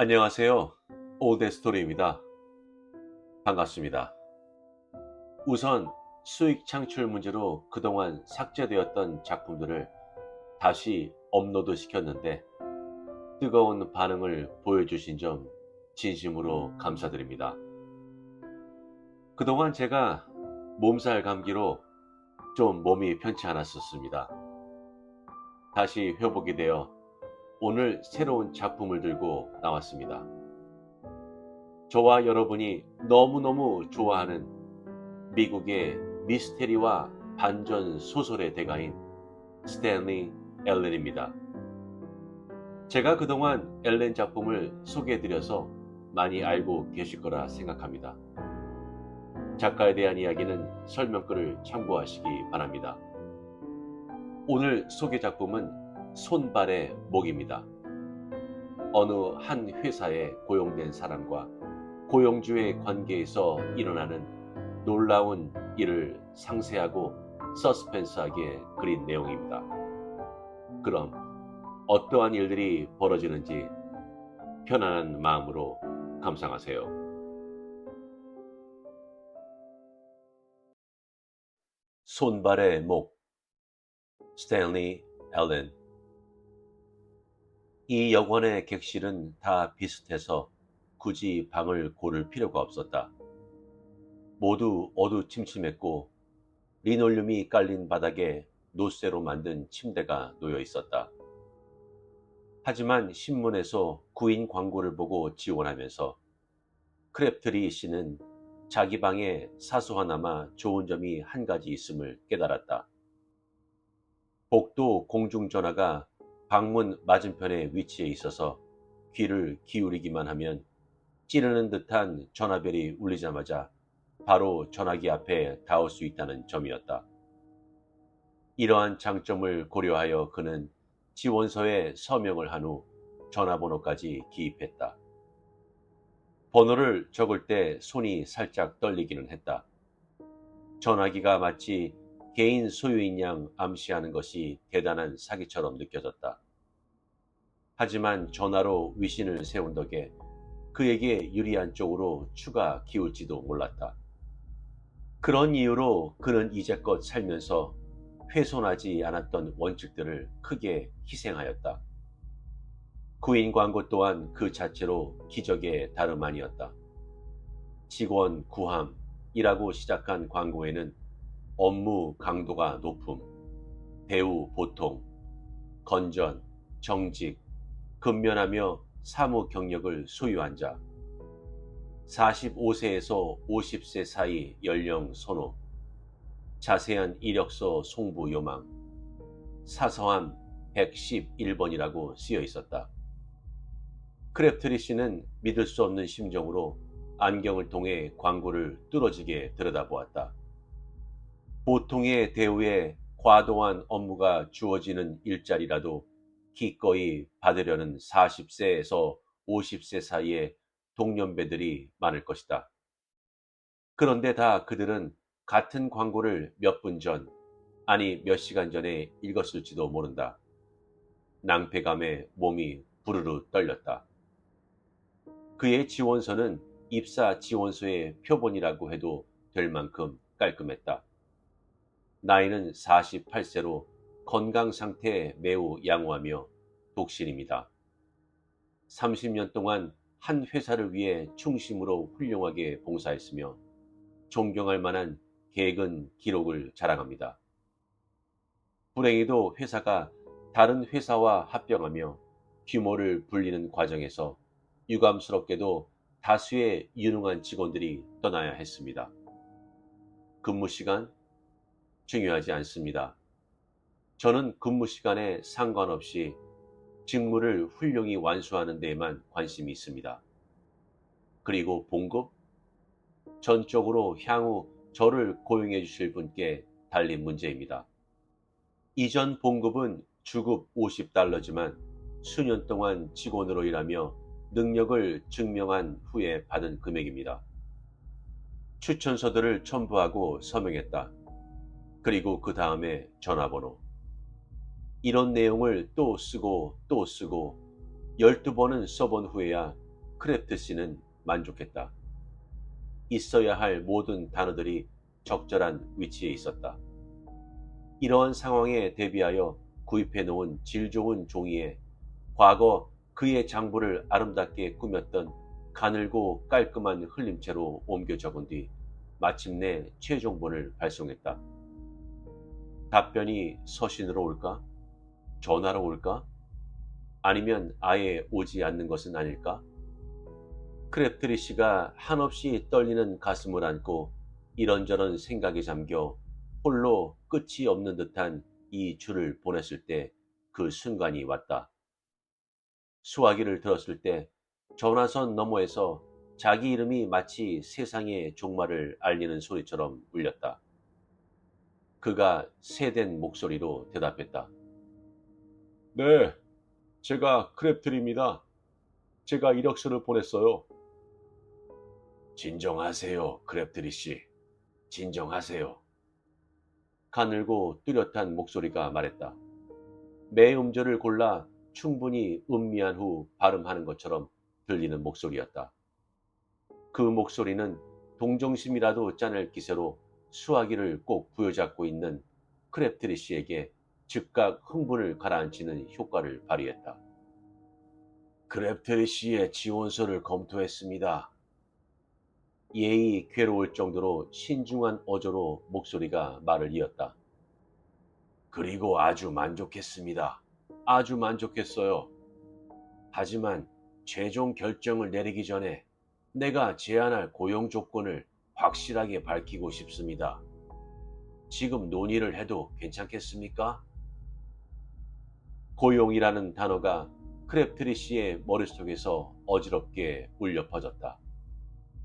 안녕하세요. 올드스토리입니다. 반갑습니다. 우선 수익 창출 문제로 그동안 삭제되었던 작품들을 다시 업로드 시켰는데 뜨거운 반응을 보여주신 점 진심으로 감사드립니다. 그동안 제가 몸살 감기로 좀 몸이 편치 않았었습니다. 다시 회복이 되어 오늘 새로운 작품을 들고 나왔습니다. 저와 여러분이 너무너무 좋아하는 미국의 미스테리와 반전 소설의 대가인 스탠리 앨런입니다. 제가 그동안 앨런 작품을 소개해드려서 많이 알고 계실 거라 생각합니다. 작가에 대한 이야기는 설명글을 참고하시기 바랍니다. 오늘 소개 작품은 손발의 목입니다. 어느 한 회사에 고용된 사람과 고용주의 관계에서 일어나는 놀라운 일을 상세하고 서스펜스하게 그린 내용입니다. 그럼 어떠한 일들이 벌어지는지 편안한 마음으로 감상하세요. 손발의 목, 스탠리 앨런. 이 여관의 객실은 다 비슷해서 굳이 방을 고를 필요가 없었다. 모두 어두침침했고 리놀륨이 깔린 바닥에 노쇠로 만든 침대가 놓여 있었다. 하지만 신문에서 구인 광고를 보고 지원하면서 크랩트리 씨는 자기 방에 사소하나마 좋은 점이 한 가지 있음을 깨달았다. 복도 공중전화가 방문 맞은편에 위치해 있어서 귀를 기울이기만 하면 찌르는 듯한 전화벨이 울리자마자 바로 전화기 앞에 닿을 수 있다는 점이었다. 이러한 장점을 고려하여 그는 지원서에 서명을 한 후 전화번호까지 기입했다. 번호를 적을 때 손이 살짝 떨리기는 했다. 전화기가 마치 개인 소유인 양 암시하는 것이 대단한 사기처럼 느껴졌다. 하지만 전화로 위신을 세운 덕에 그에게 유리한 쪽으로 추가 기울지도 몰랐다. 그런 이유로 그는 이제껏 살면서 훼손하지 않았던 원칙들을 크게 희생하였다. 구인 광고 또한 그 자체로 기적의 다름 아니었다. 직원 구함이라고 시작한 광고에는 업무 강도가 높음, 배우 보통, 건전, 정직, 근면하며 사무 경력을 소유한 자, 45세에서 50세 사이 연령 선호, 자세한 이력서 송부 요망, 사서함 111번이라고 쓰여 있었다. 크랩트리 씨는 믿을 수 없는 심정으로 안경을 통해 광고를 뚫어지게 들여다보았다. 보통의 대우에 과도한 업무가 주어지는 일자리라도 기꺼이 받으려는 40세에서 50세 사이의 동년배들이 많을 것이다. 그런데 다 그들은 같은 광고를 몇 분 전, 아니 몇 시간 전에 읽었을지도 모른다. 낭패감에 몸이 부르르 떨렸다. 그의 지원서는 입사 지원서의 표본이라고 해도 될 만큼 깔끔했다. 나이는 48세로 건강 상태 매우 양호하며 독실입니다. 30년 동안 한 회사를 위해 충심으로 훌륭하게 봉사했으며 존경할 만한 개근 기록을 자랑합니다. 불행히도 회사가 다른 회사와 합병하며 규모를 불리는 과정에서 유감스럽게도 다수의 유능한 직원들이 떠나야 했습니다. 근무 시간? 중요하지 않습니다. 저는 근무 시간에 상관없이 직무를 훌륭히 완수하는 데에만 관심이 있습니다. 그리고 봉급? 전적으로 향후 저를 고용해 주실 분께 달린 문제입니다. 이전 봉급은 주급 $50지만 수년 동안 직원으로 일하며 능력을 증명한 후에 받은 금액입니다. 추천서들을 첨부하고 서명했다. 그리고 그 다음에 전화번호. 이런 내용을 또 쓰고 또 쓰고 12번은 써본 후에야 크래프트 씨는 만족했다. 있어야 할 모든 단어들이 적절한 위치에 있었다. 이러한 상황에 대비하여 구입해 놓은 질 좋은 종이에 과거 그의 장부를 아름답게 꾸몄던 가늘고 깔끔한 흘림체로 옮겨 적은 뒤 마침내 최종본을 발송했다. 답변이 서신으로 올까? 전화로 올까? 아니면 아예 오지 않는 것은 아닐까? 크랩트리 씨가 한없이 떨리는 가슴을 안고 이런저런 생각에 잠겨 홀로 끝이 없는 듯한 이 줄을 보냈을 때 그 순간이 왔다. 수화기를 들었을 때 전화선 너머에서 자기 이름이 마치 세상의 종말을 알리는 소리처럼 울렸다. 그가 새된 목소리로 대답했다. 네, 제가 크랩트리입니다. 제가 이력서를 보냈어요. 진정하세요, 크랩트리 씨. 진정하세요. 가늘고 뚜렷한 목소리가 말했다. 매 음절을 골라 충분히 음미한 후 발음하는 것처럼 들리는 목소리였다. 그 목소리는 동정심이라도 짜낼 기세로 수화기를 꼭 부여잡고 있는 크랩트리 씨에게 즉각 흥분을 가라앉히는 효과를 발휘했다. 크랩트리 씨의 지원서를 검토했습니다. 예의 괴로울 정도로 신중한 어조로 목소리가 말을 이었다. 그리고 아주 만족했습니다. 아주 만족했어요. 하지만 최종 결정을 내리기 전에 내가 제안할 고용 조건을 확실하게 밝히고 싶습니다. 지금 논의를 해도 괜찮겠습니까? 고용이라는 단어가 크랩트리 씨의 머릿속에서 어지럽게 울려 퍼졌다.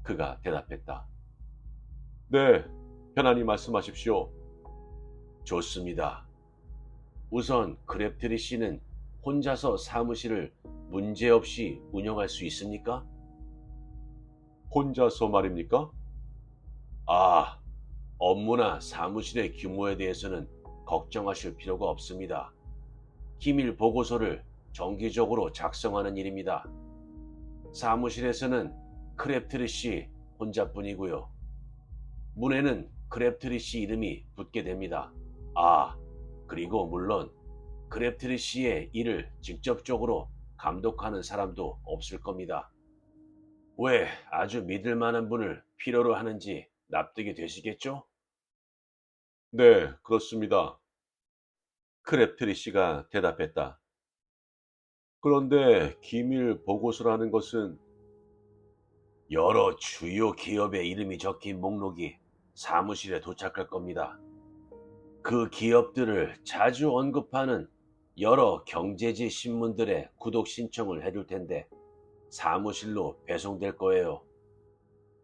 그가 대답했다. 네, 편안히 말씀하십시오. 좋습니다. 우선 크랩트리 씨는 혼자서 사무실을 문제없이 운영할 수 있습니까? 혼자서 말입니까? 아, 업무나 사무실의 규모에 대해서는 걱정하실 필요가 없습니다. 기밀 보고서를 정기적으로 작성하는 일입니다. 사무실에서는 크랩트리 씨 혼자뿐이고요. 문에는 크랩트리 씨 이름이 붙게 됩니다. 아, 그리고 물론 크랩트리 씨의 일을 직접적으로 감독하는 사람도 없을 겁니다. 왜 아주 믿을 만한 분을 필요로 하는지 납득이 되시겠죠? 네, 그렇습니다. 크랩트리 씨가 대답했다. 그런데 기밀 보고서라는 것은 여러 주요 기업의 이름이 적힌 목록이 사무실에 도착할 겁니다. 그 기업들을 자주 언급하는 여러 경제지 신문들의 구독 신청을 해둘 텐데 사무실로 배송될 거예요.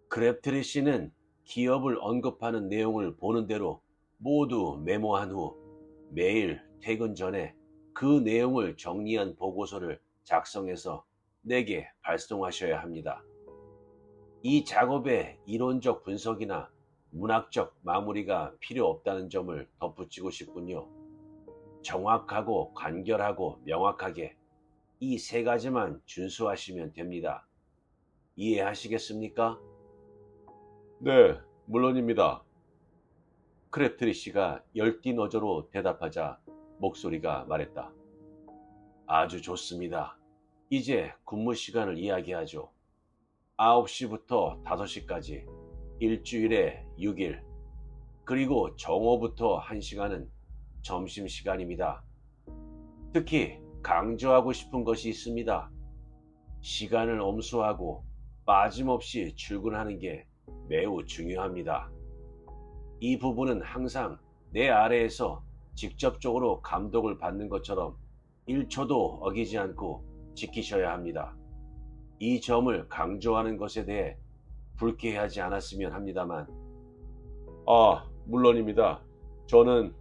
크랩트리 씨는 기업을 언급하는 내용을 보는 대로 모두 메모한 후 매일 퇴근 전에 그 내용을 정리한 보고서를 작성해서 내게 발송하셔야 합니다. 이 작업에 이론적 분석이나 문학적 마무리가 필요 없다는 점을 덧붙이고 싶군요. 정확하고 간결하고 명확하게 이 세 가지만 준수하시면 됩니다. 이해하시겠습니까? 네, 물론입니다. 크랩트리 씨가 열띤 어조로 대답하자 목소리가 말했다. 아주 좋습니다. 이제 근무 시간을 이야기하죠. 9시부터 5시까지 일주일에 6일, 그리고 정오부터 1시간은 점심시간입니다. 특히 강조하고 싶은 것이 있습니다. 시간을 엄수하고 빠짐없이 출근하는 게 매우 중요합니다. 이 부분은 항상 내 아래에서 직접적으로 감독을 받는 것처럼 1초도 어기지 않고 지키셔야 합니다. 이 점을 강조하는 것에 대해 불쾌하지 않았으면 합니다만. 물론입니다. 저는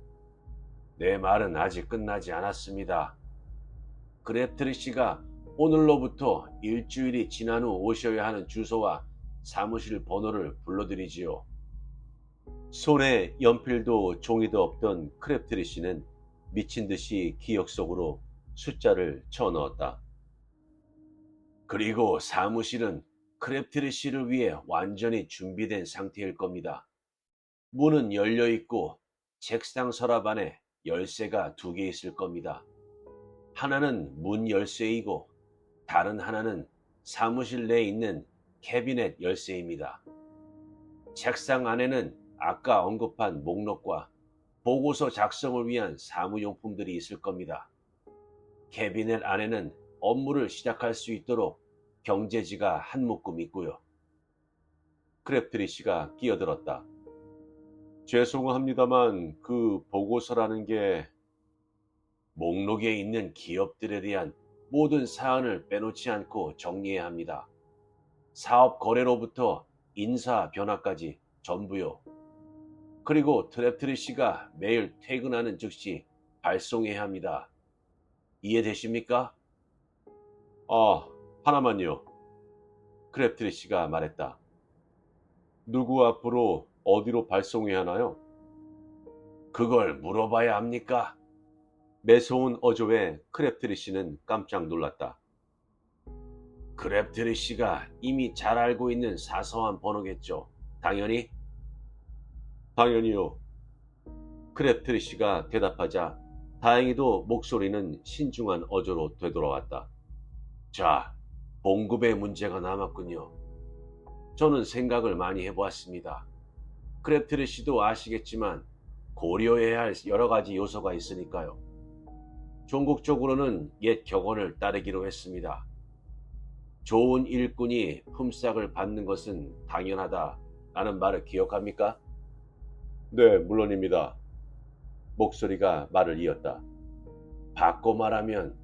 내 말은 아직 끝나지 않았습니다. 크랩트리 씨가 오늘로부터 일주일이 지난 후 오셔야 하는 주소와 사무실 번호를 불러드리지요. 손에 연필도 종이도 없던 크랩트리 씨는 미친 듯이 기억 속으로 숫자를 쳐넣었다. 그리고 사무실은 크랩트리 씨를 위해 완전히 준비된 상태일 겁니다. 문은 열려 있고 책상 서랍 안에 열쇠가 2개 있을 겁니다. 하나는 문 열쇠이고 다른 하나는 사무실 내에 있는 캐비넷 열쇠입니다. 책상 안에는 아까 언급한 목록과 보고서 작성을 위한 사무용품들이 있을 겁니다. 캐비넷 안에는 업무를 시작할 수 있도록 경제지가 한 묶음 있고요. 크랩트리 씨가 끼어들었다. 죄송합니다만 그 보고서라는 게 목록에 있는 기업들에 대한 모든 사안을 빼놓지 않고 정리해야 합니다. 사업 거래로부터 인사 변화까지 전부요. 그리고 트랩트리 씨가 매일 퇴근하는 즉시 발송해야 합니다. 이해되십니까? 아, 하나만요. 크랩트리 씨가 말했다. 누구 앞으로 어디로 발송해야 하나요? 그걸 물어봐야 합니까? 매서운 어조에 크랩트리 씨는 깜짝 놀랐다. 크랩트리 씨가 이미 잘 알고 있는 사소한 번호겠죠. 당연히? 당연히요. 크랩트리 씨가 대답하자 다행히도 목소리는 신중한 어조로 되돌아왔다. 자, 봉급의 문제가 남았군요. 저는 생각을 많이 해보았습니다. 크랩트리 씨도 아시겠지만 고려해야 할 여러 가지 요소가 있으니까요. 종국적으로는 옛 격언을 따르기로 했습니다. 좋은 일꾼이 품삯을 받는 것은 당연하다라는 말을 기억합니까? 네, 물론입니다. 목소리가 말을 이었다. 바꿔 말하면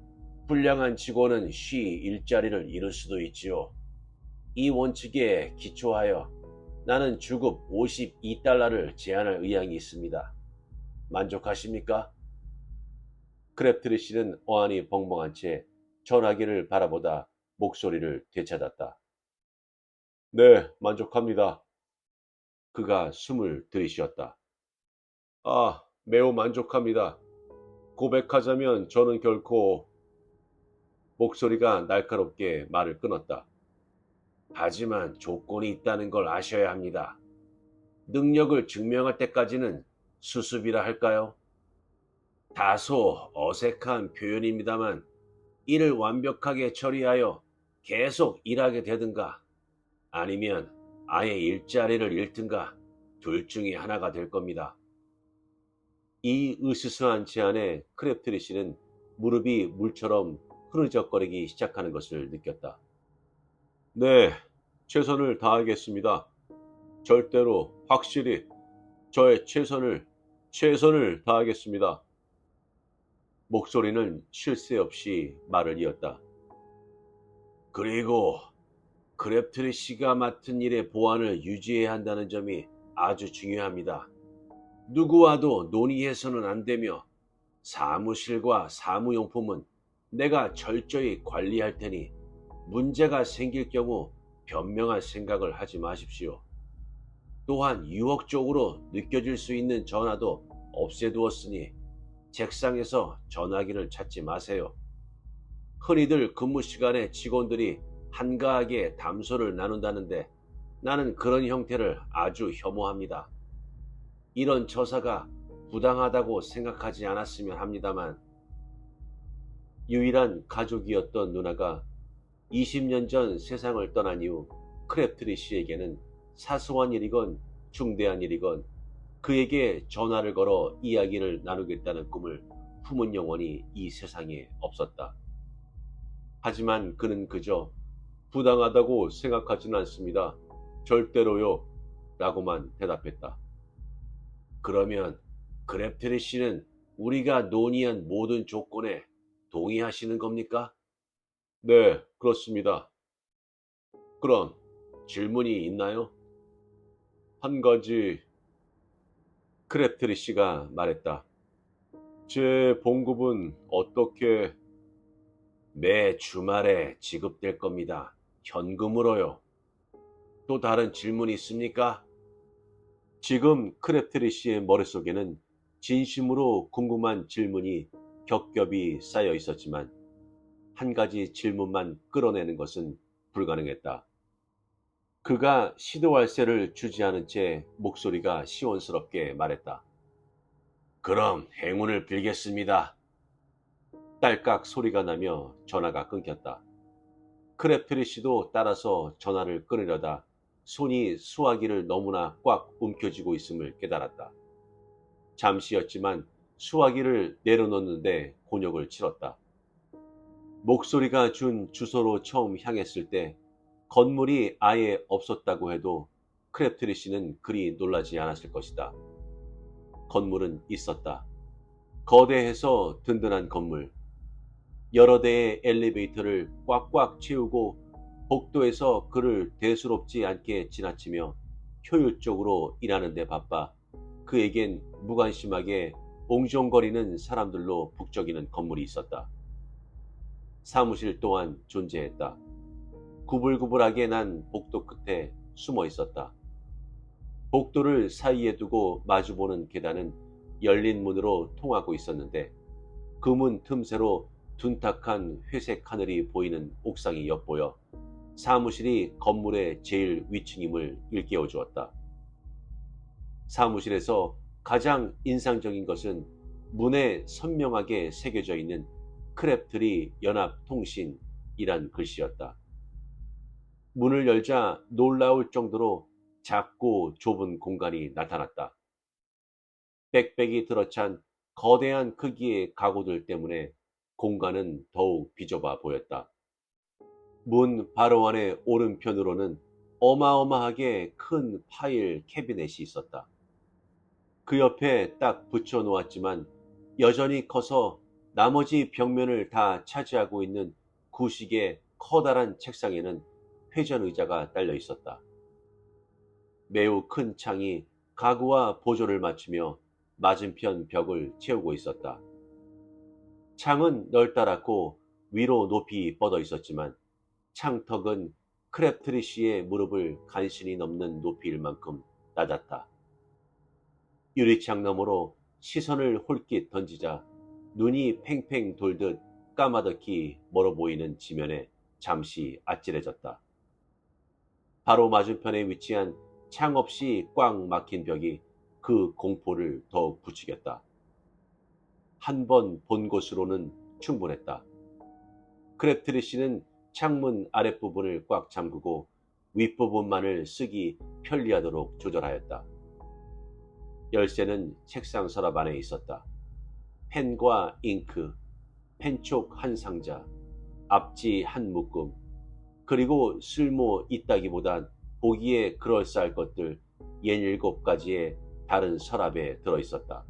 훌륭한 직원은 쉬 일자리를 잃을 수도 있지요. 이 원칙에 기초하여 나는 주급 52달러를 제안할 의향이 있습니다. 만족하십니까? 크랩트리 씨는 어안이 벙벙한 채 전화기를 바라보다 목소리를 되찾았다. 네, 만족합니다. 그가 숨을 들이쉬었다. 아, 매우 만족합니다. 고백하자면 저는 결코 목소리가 날카롭게 말을 끊었다. 하지만 조건이 있다는 걸 아셔야 합니다. 능력을 증명할 때까지는 수습이라 할까요? 다소 어색한 표현입니다만 이를 완벽하게 처리하여 계속 일하게 되든가 아니면 아예 일자리를 잃든가 둘 중에 하나가 될 겁니다. 이 으스스한 제안에 크랩트리 씨는 무릎이 물처럼 흐느적거리기 시작하는 것을 느꼈다. 네, 최선을 다하겠습니다. 절대로 확실히 저의 최선을 다하겠습니다. 목소리는 쉴 새 없이 말을 이었다. 그리고 크랩트리 씨가 맡은 일의 보안을 유지해야 한다는 점이 아주 중요합니다. 누구와도 논의해서는 안 되며 사무실과 사무용품은 내가 철저히 관리할 테니 문제가 생길 경우 변명할 생각을 하지 마십시오. 또한 유혹적으로 느껴질 수 있는 전화도 없애두었으니 책상에서 전화기를 찾지 마세요. 흔히들 근무 시간에 직원들이 한가하게 담소를 나눈다는데 나는 그런 형태를 아주 혐오합니다. 이런 처사가 부당하다고 생각하지 않았으면 합니다만 유일한 가족이었던 누나가 20년 전 세상을 떠난 이후 크랩트리 씨에게는 사소한 일이건 중대한 일이건 그에게 전화를 걸어 이야기를 나누겠다는 꿈을 품은 영혼이 이 세상에 없었다. 하지만 그는 그저 부당하다고 생각하진 않습니다. 절대로요. 라고만 대답했다. 그러면 크랩트리 씨는 우리가 논의한 모든 조건에 동의하시는 겁니까? 네, 그렇습니다. 그럼 질문이 있나요? 한 가지 크랩트리 씨가 말했다. 제 봉급은 어떻게 매 주말에 지급될 겁니다. 현금으로요. 또 다른 질문 있습니까? 지금 크랩트리 씨의 머릿속에는 진심으로 궁금한 질문이 겹겹이 쌓여 있었지만 한 가지 질문만 끌어내는 것은 불가능했다. 그가 시도할 새를 주지 않은 채 목소리가 시원스럽게 말했다. 그럼 행운을 빌겠습니다. 딸깍 소리가 나며 전화가 끊겼다. 크랩트리 씨도 따라서 전화를 끊으려다 손이 수화기를 너무나 꽉 움켜쥐고 있음을 깨달았다. 잠시였지만 수화기를 내려놓는데 곤욕을 치렀다. 목소리가 준 주소로 처음 향했을 때 건물이 아예 없었다고 해도 크랩트리 씨는 그리 놀라지 않았을 것이다. 건물은 있었다. 거대해서 든든한 건물. 여러 대의 엘리베이터를 꽉꽉 채우고 복도에서 그를 대수롭지 않게 지나치며 효율적으로 일하는 데 바빠 그에겐 무관심하게 옹종거리는 사람들로 북적이는 건물이 있었다. 사무실 또한 존재했다. 구불구불하게 난 복도 끝에 숨어 있었다. 복도를 사이에 두고 마주보는 계단은 열린 문으로 통하고 있었는데 그 문 틈새로 둔탁한 회색 하늘이 보이는 옥상이 엿보여 사무실이 건물의 제일 위층임을 일깨워 주었다. 사무실에서 가장 인상적인 것은 문에 선명하게 새겨져 있는 크랩트리 연합통신이란 글씨였다. 문을 열자 놀라울 정도로 작고 좁은 공간이 나타났다. 빽빽이 들어찬 거대한 크기의 가구들 때문에 공간은 더욱 비좁아 보였다. 문 바로 안에 오른편으로는 어마어마하게 큰 파일 캐비넷이 있었다. 그 옆에 딱 붙여 놓았지만 여전히 커서 나머지 벽면을 다 차지하고 있는 구식의 커다란 책상에는 회전 의자가 딸려 있었다. 매우 큰 창이 가구와 보조를 맞추며 맞은편 벽을 채우고 있었다. 창은 넓다랗고 위로 높이 뻗어 있었지만 창턱은 크랩트리 씨의 무릎을 간신히 넘는 높이일 만큼 낮았다. 유리창 너머로 시선을 홀깃 던지자 눈이 팽팽 돌듯 까마득히 멀어 보이는 지면에 잠시 아찔해졌다. 바로 맞은편에 위치한 창 없이 꽉 막힌 벽이 그 공포를 더욱 부추겼다. 한 번 본 것으로는 충분했다. 크랩트리 씨는 창문 아랫부분을 꽉 잠그고 윗부분만을 쓰기 편리하도록 조절하였다. 열쇠는 책상 서랍 안에 있었다. 펜과 잉크, 펜촉 한 상자, 앞지 한 묶음, 그리고 쓸모 있다기보단 보기에 그럴싸할 것들 67가지의 다른 서랍에 들어있었다.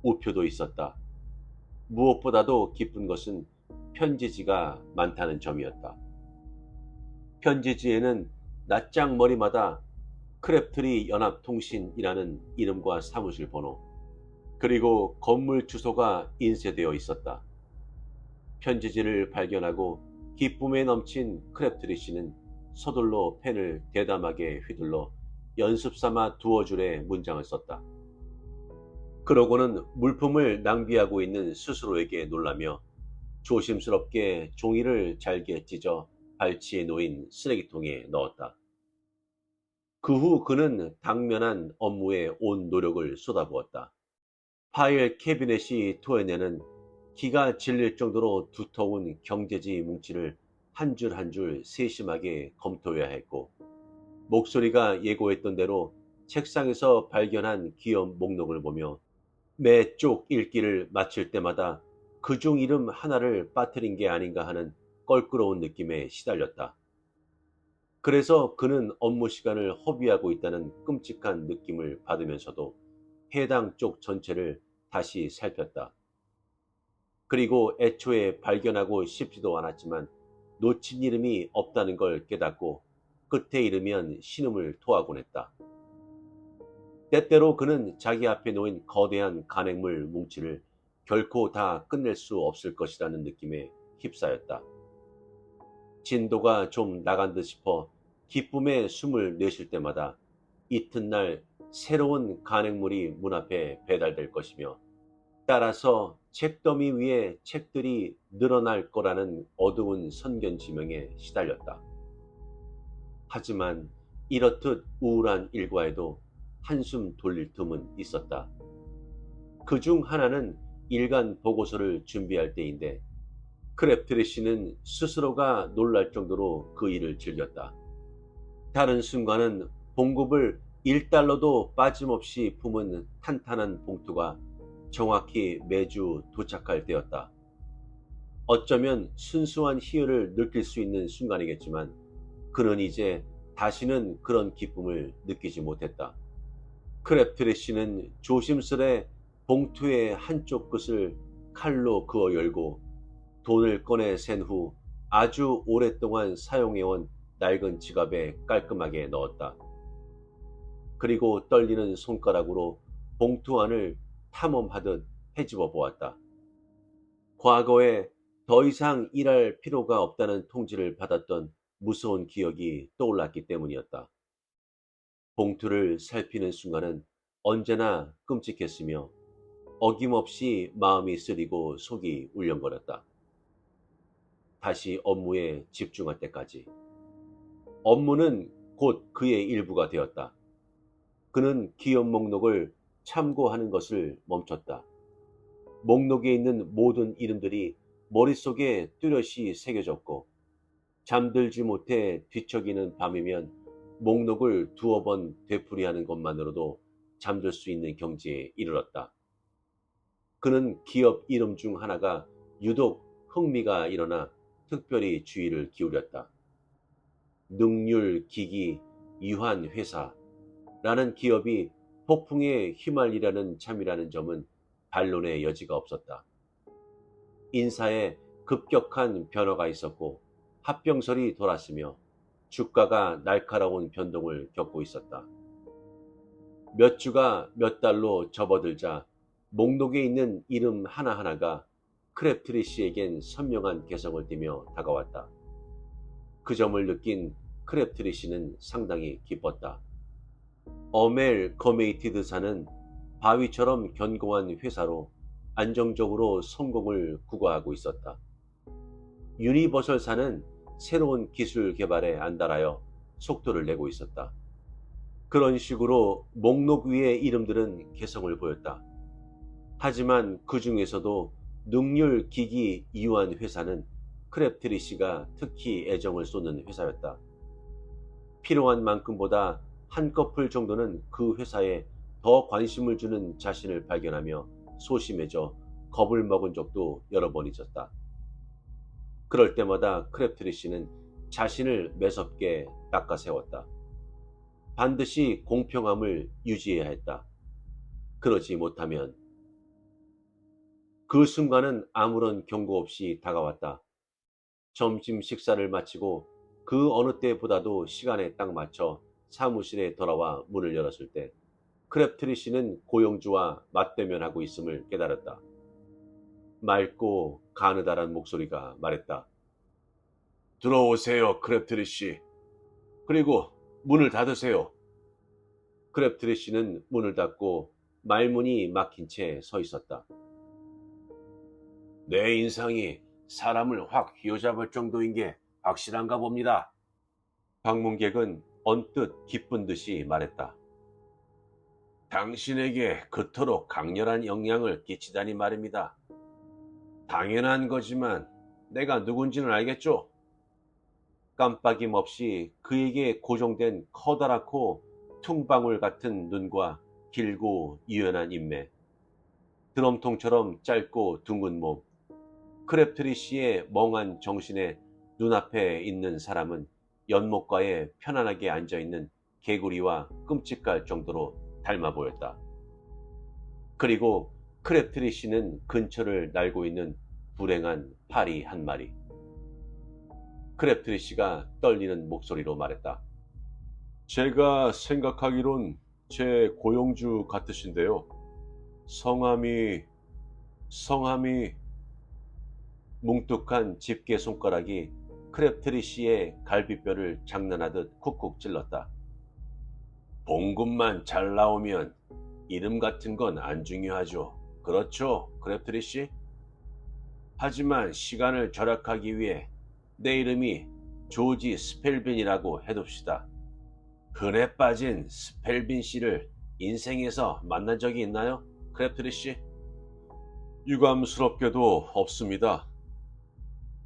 우표도 있었다. 무엇보다도 기쁜 것은 편지지가 많다는 점이었다. 편지지에는 낱장머리마다 크랩트리 연합통신이라는 이름과 사무실 번호, 그리고 건물 주소가 인쇄되어 있었다. 편지지를 발견하고 기쁨에 넘친 크랩트리 씨는 서둘러 펜을 대담하게 휘둘러 연습삼아 두어 줄의 문장을 썼다. 그러고는 물품을 낭비하고 있는 스스로에게 놀라며 조심스럽게 종이를 잘게 찢어 발치에 놓인 쓰레기통에 넣었다. 그 후 그는 당면한 업무에 온 노력을 쏟아부었다. 파일 캐비넷이 토해내는 기가 질릴 정도로 두터운 경제지 뭉치를 한 줄 한 줄 세심하게 검토해야 했고, 목소리가 예고했던 대로 책상에서 발견한 기업 목록을 보며 매 쪽 읽기를 마칠 때마다 그중 이름 하나를 빠뜨린 게 아닌가 하는 껄끄러운 느낌에 시달렸다. 그래서 그는 업무 시간을 허비하고 있다는 끔찍한 느낌을 받으면서도 해당 쪽 전체를 다시 살폈다. 그리고 애초에 발견하고 싶지도 않았지만 놓친 이름이 없다는 걸 깨닫고 끝에 이르면 신음을 토하곤 했다. 때때로 그는 자기 앞에 놓인 거대한 간행물 뭉치를 결코 다 끝낼 수 없을 것이라는 느낌에 휩싸였다. 진도가 좀 나간 듯 싶어 기쁨에 숨을 내쉴 때마다 이튿날 새로운 간행물이 문 앞에 배달될 것이며 따라서 책더미 위에 책들이 늘어날 거라는 어두운 선견지명에 시달렸다. 하지만 이렇듯 우울한 일과에도 한숨 돌릴 틈은 있었다. 그 중 하나는 일간 보고서를 준비할 때인데 크랩트리시는 스스로가 놀랄 정도로 그 일을 즐겼다. 다른 순간은 봉급을 1달러도 빠짐없이 품은 탄탄한 봉투가 정확히 매주 도착할 때였다. 어쩌면 순수한 희열을 느낄 수 있는 순간이겠지만 그는 이제 다시는 그런 기쁨을 느끼지 못했다. 크랩트리시는 조심스레 봉투의 한쪽 끝을 칼로 그어 열고 돈을 꺼내 센 후 아주 오랫동안 사용해온 낡은 지갑에 깔끔하게 넣었다. 그리고 떨리는 손가락으로 봉투 안을 탐험하듯 헤집어 보았다. 과거에 더 이상 일할 필요가 없다는 통지를 받았던 무서운 기억이 떠올랐기 때문이었다. 봉투를 살피는 순간은 언제나 끔찍했으며 어김없이 마음이 쓰리고 속이 울렁거렸다. 다시 업무에 집중할 때까지. 업무는 곧 그의 일부가 되었다. 그는 기업 목록을 참고하는 것을 멈췄다. 목록에 있는 모든 이름들이 머릿속에 뚜렷이 새겨졌고 잠들지 못해 뒤척이는 밤이면 목록을 두어 번 되풀이하는 것만으로도 잠들 수 있는 경지에 이르렀다. 그는 기업 이름 중 하나가 유독 흥미가 일어나 특별히 주의를 기울였다. 능률기기 유한회사라는 기업이 폭풍에 휘말리라는 참이라는 점은 반론의 여지가 없었다. 인사에 급격한 변화가 있었고 합병설이 돌았으며 주가가 날카로운 변동을 겪고 있었다. 몇 주가 몇 달로 접어들자 목록에 있는 이름 하나하나가 크랩트리시에겐 선명한 개성을 띠며 다가왔다. 그 점을 느낀 크랩트리시는 상당히 기뻤다. 어멜 커메이티드사는 바위처럼 견고한 회사로 안정적으로 성공을 구가하고 있었다. 유니버설사는 새로운 기술 개발에 안달하여 속도를 내고 있었다. 그런 식으로 목록 위의 이름들은 개성을 보였다. 하지만 그 중에서도 능률기기 이완 회사는 크랩트리시가 특히 애정을 쏟는 회사였다. 필요한 만큼보다 한꺼풀 정도는 그 회사에 더 관심을 주는 자신을 발견하며 소심해져 겁을 먹은 적도 여러 번 있었다. 그럴 때마다 크랩트리시는 자신을 매섭게 닦아세웠다. 반드시 공평함을 유지해야 했다. 그러지 못하면 그 순간은 아무런 경고 없이 다가왔다. 점심 식사를 마치고 그 어느 때보다도 시간에 딱 맞춰 사무실에 돌아와 문을 열었을 때 크랩트리시는 고용주와 맞대면하고 있음을 깨달았다. 맑고 가느다란 목소리가 말했다. 들어오세요, 크랩트리시. 그리고 문을 닫으세요. 크랩트리시는 문을 닫고 말문이 막힌 채 서 있었다. 내 인상이 사람을 확 휘어잡을 정도인 게 확실한가 봅니다. 방문객은 언뜻 기쁜 듯이 말했다. 당신에게 그토록 강렬한 영향을 끼치다니 말입니다. 당연한 거지만 내가 누군지는 알겠죠? 깜빡임 없이 그에게 고정된 커다랗고 퉁방울 같은 눈과 길고 유연한 인매, 드럼통처럼 짧고 둥근 몸, 크랩트리시의 멍한 정신에 눈앞에 있는 사람은 연못가에 편안하게 앉아있는 개구리와 끔찍할 정도로 닮아 보였다. 그리고 크랩트리시는 근처를 날고 있는 불행한 파리 한 마리. 크랩트리시가 떨리는 목소리로 말했다. 제가 생각하기론 제 고용주 같으신데요. 성함이 뭉툭한 집게 손가락이 크랩트리시의 갈비뼈를 장난하듯 쿡쿡 찔렀다. 봉급만 잘 나오면 이름 같은 건 안 중요하죠. 그렇죠, 크랩트리시? 하지만 시간을 절약하기 위해 내 이름이 조지 스펠빈이라고 해둡시다. 흔해 빠진 스펠빈 씨를 인생에서 만난 적이 있나요? 크랩트리 씨? 유감스럽게도 없습니다.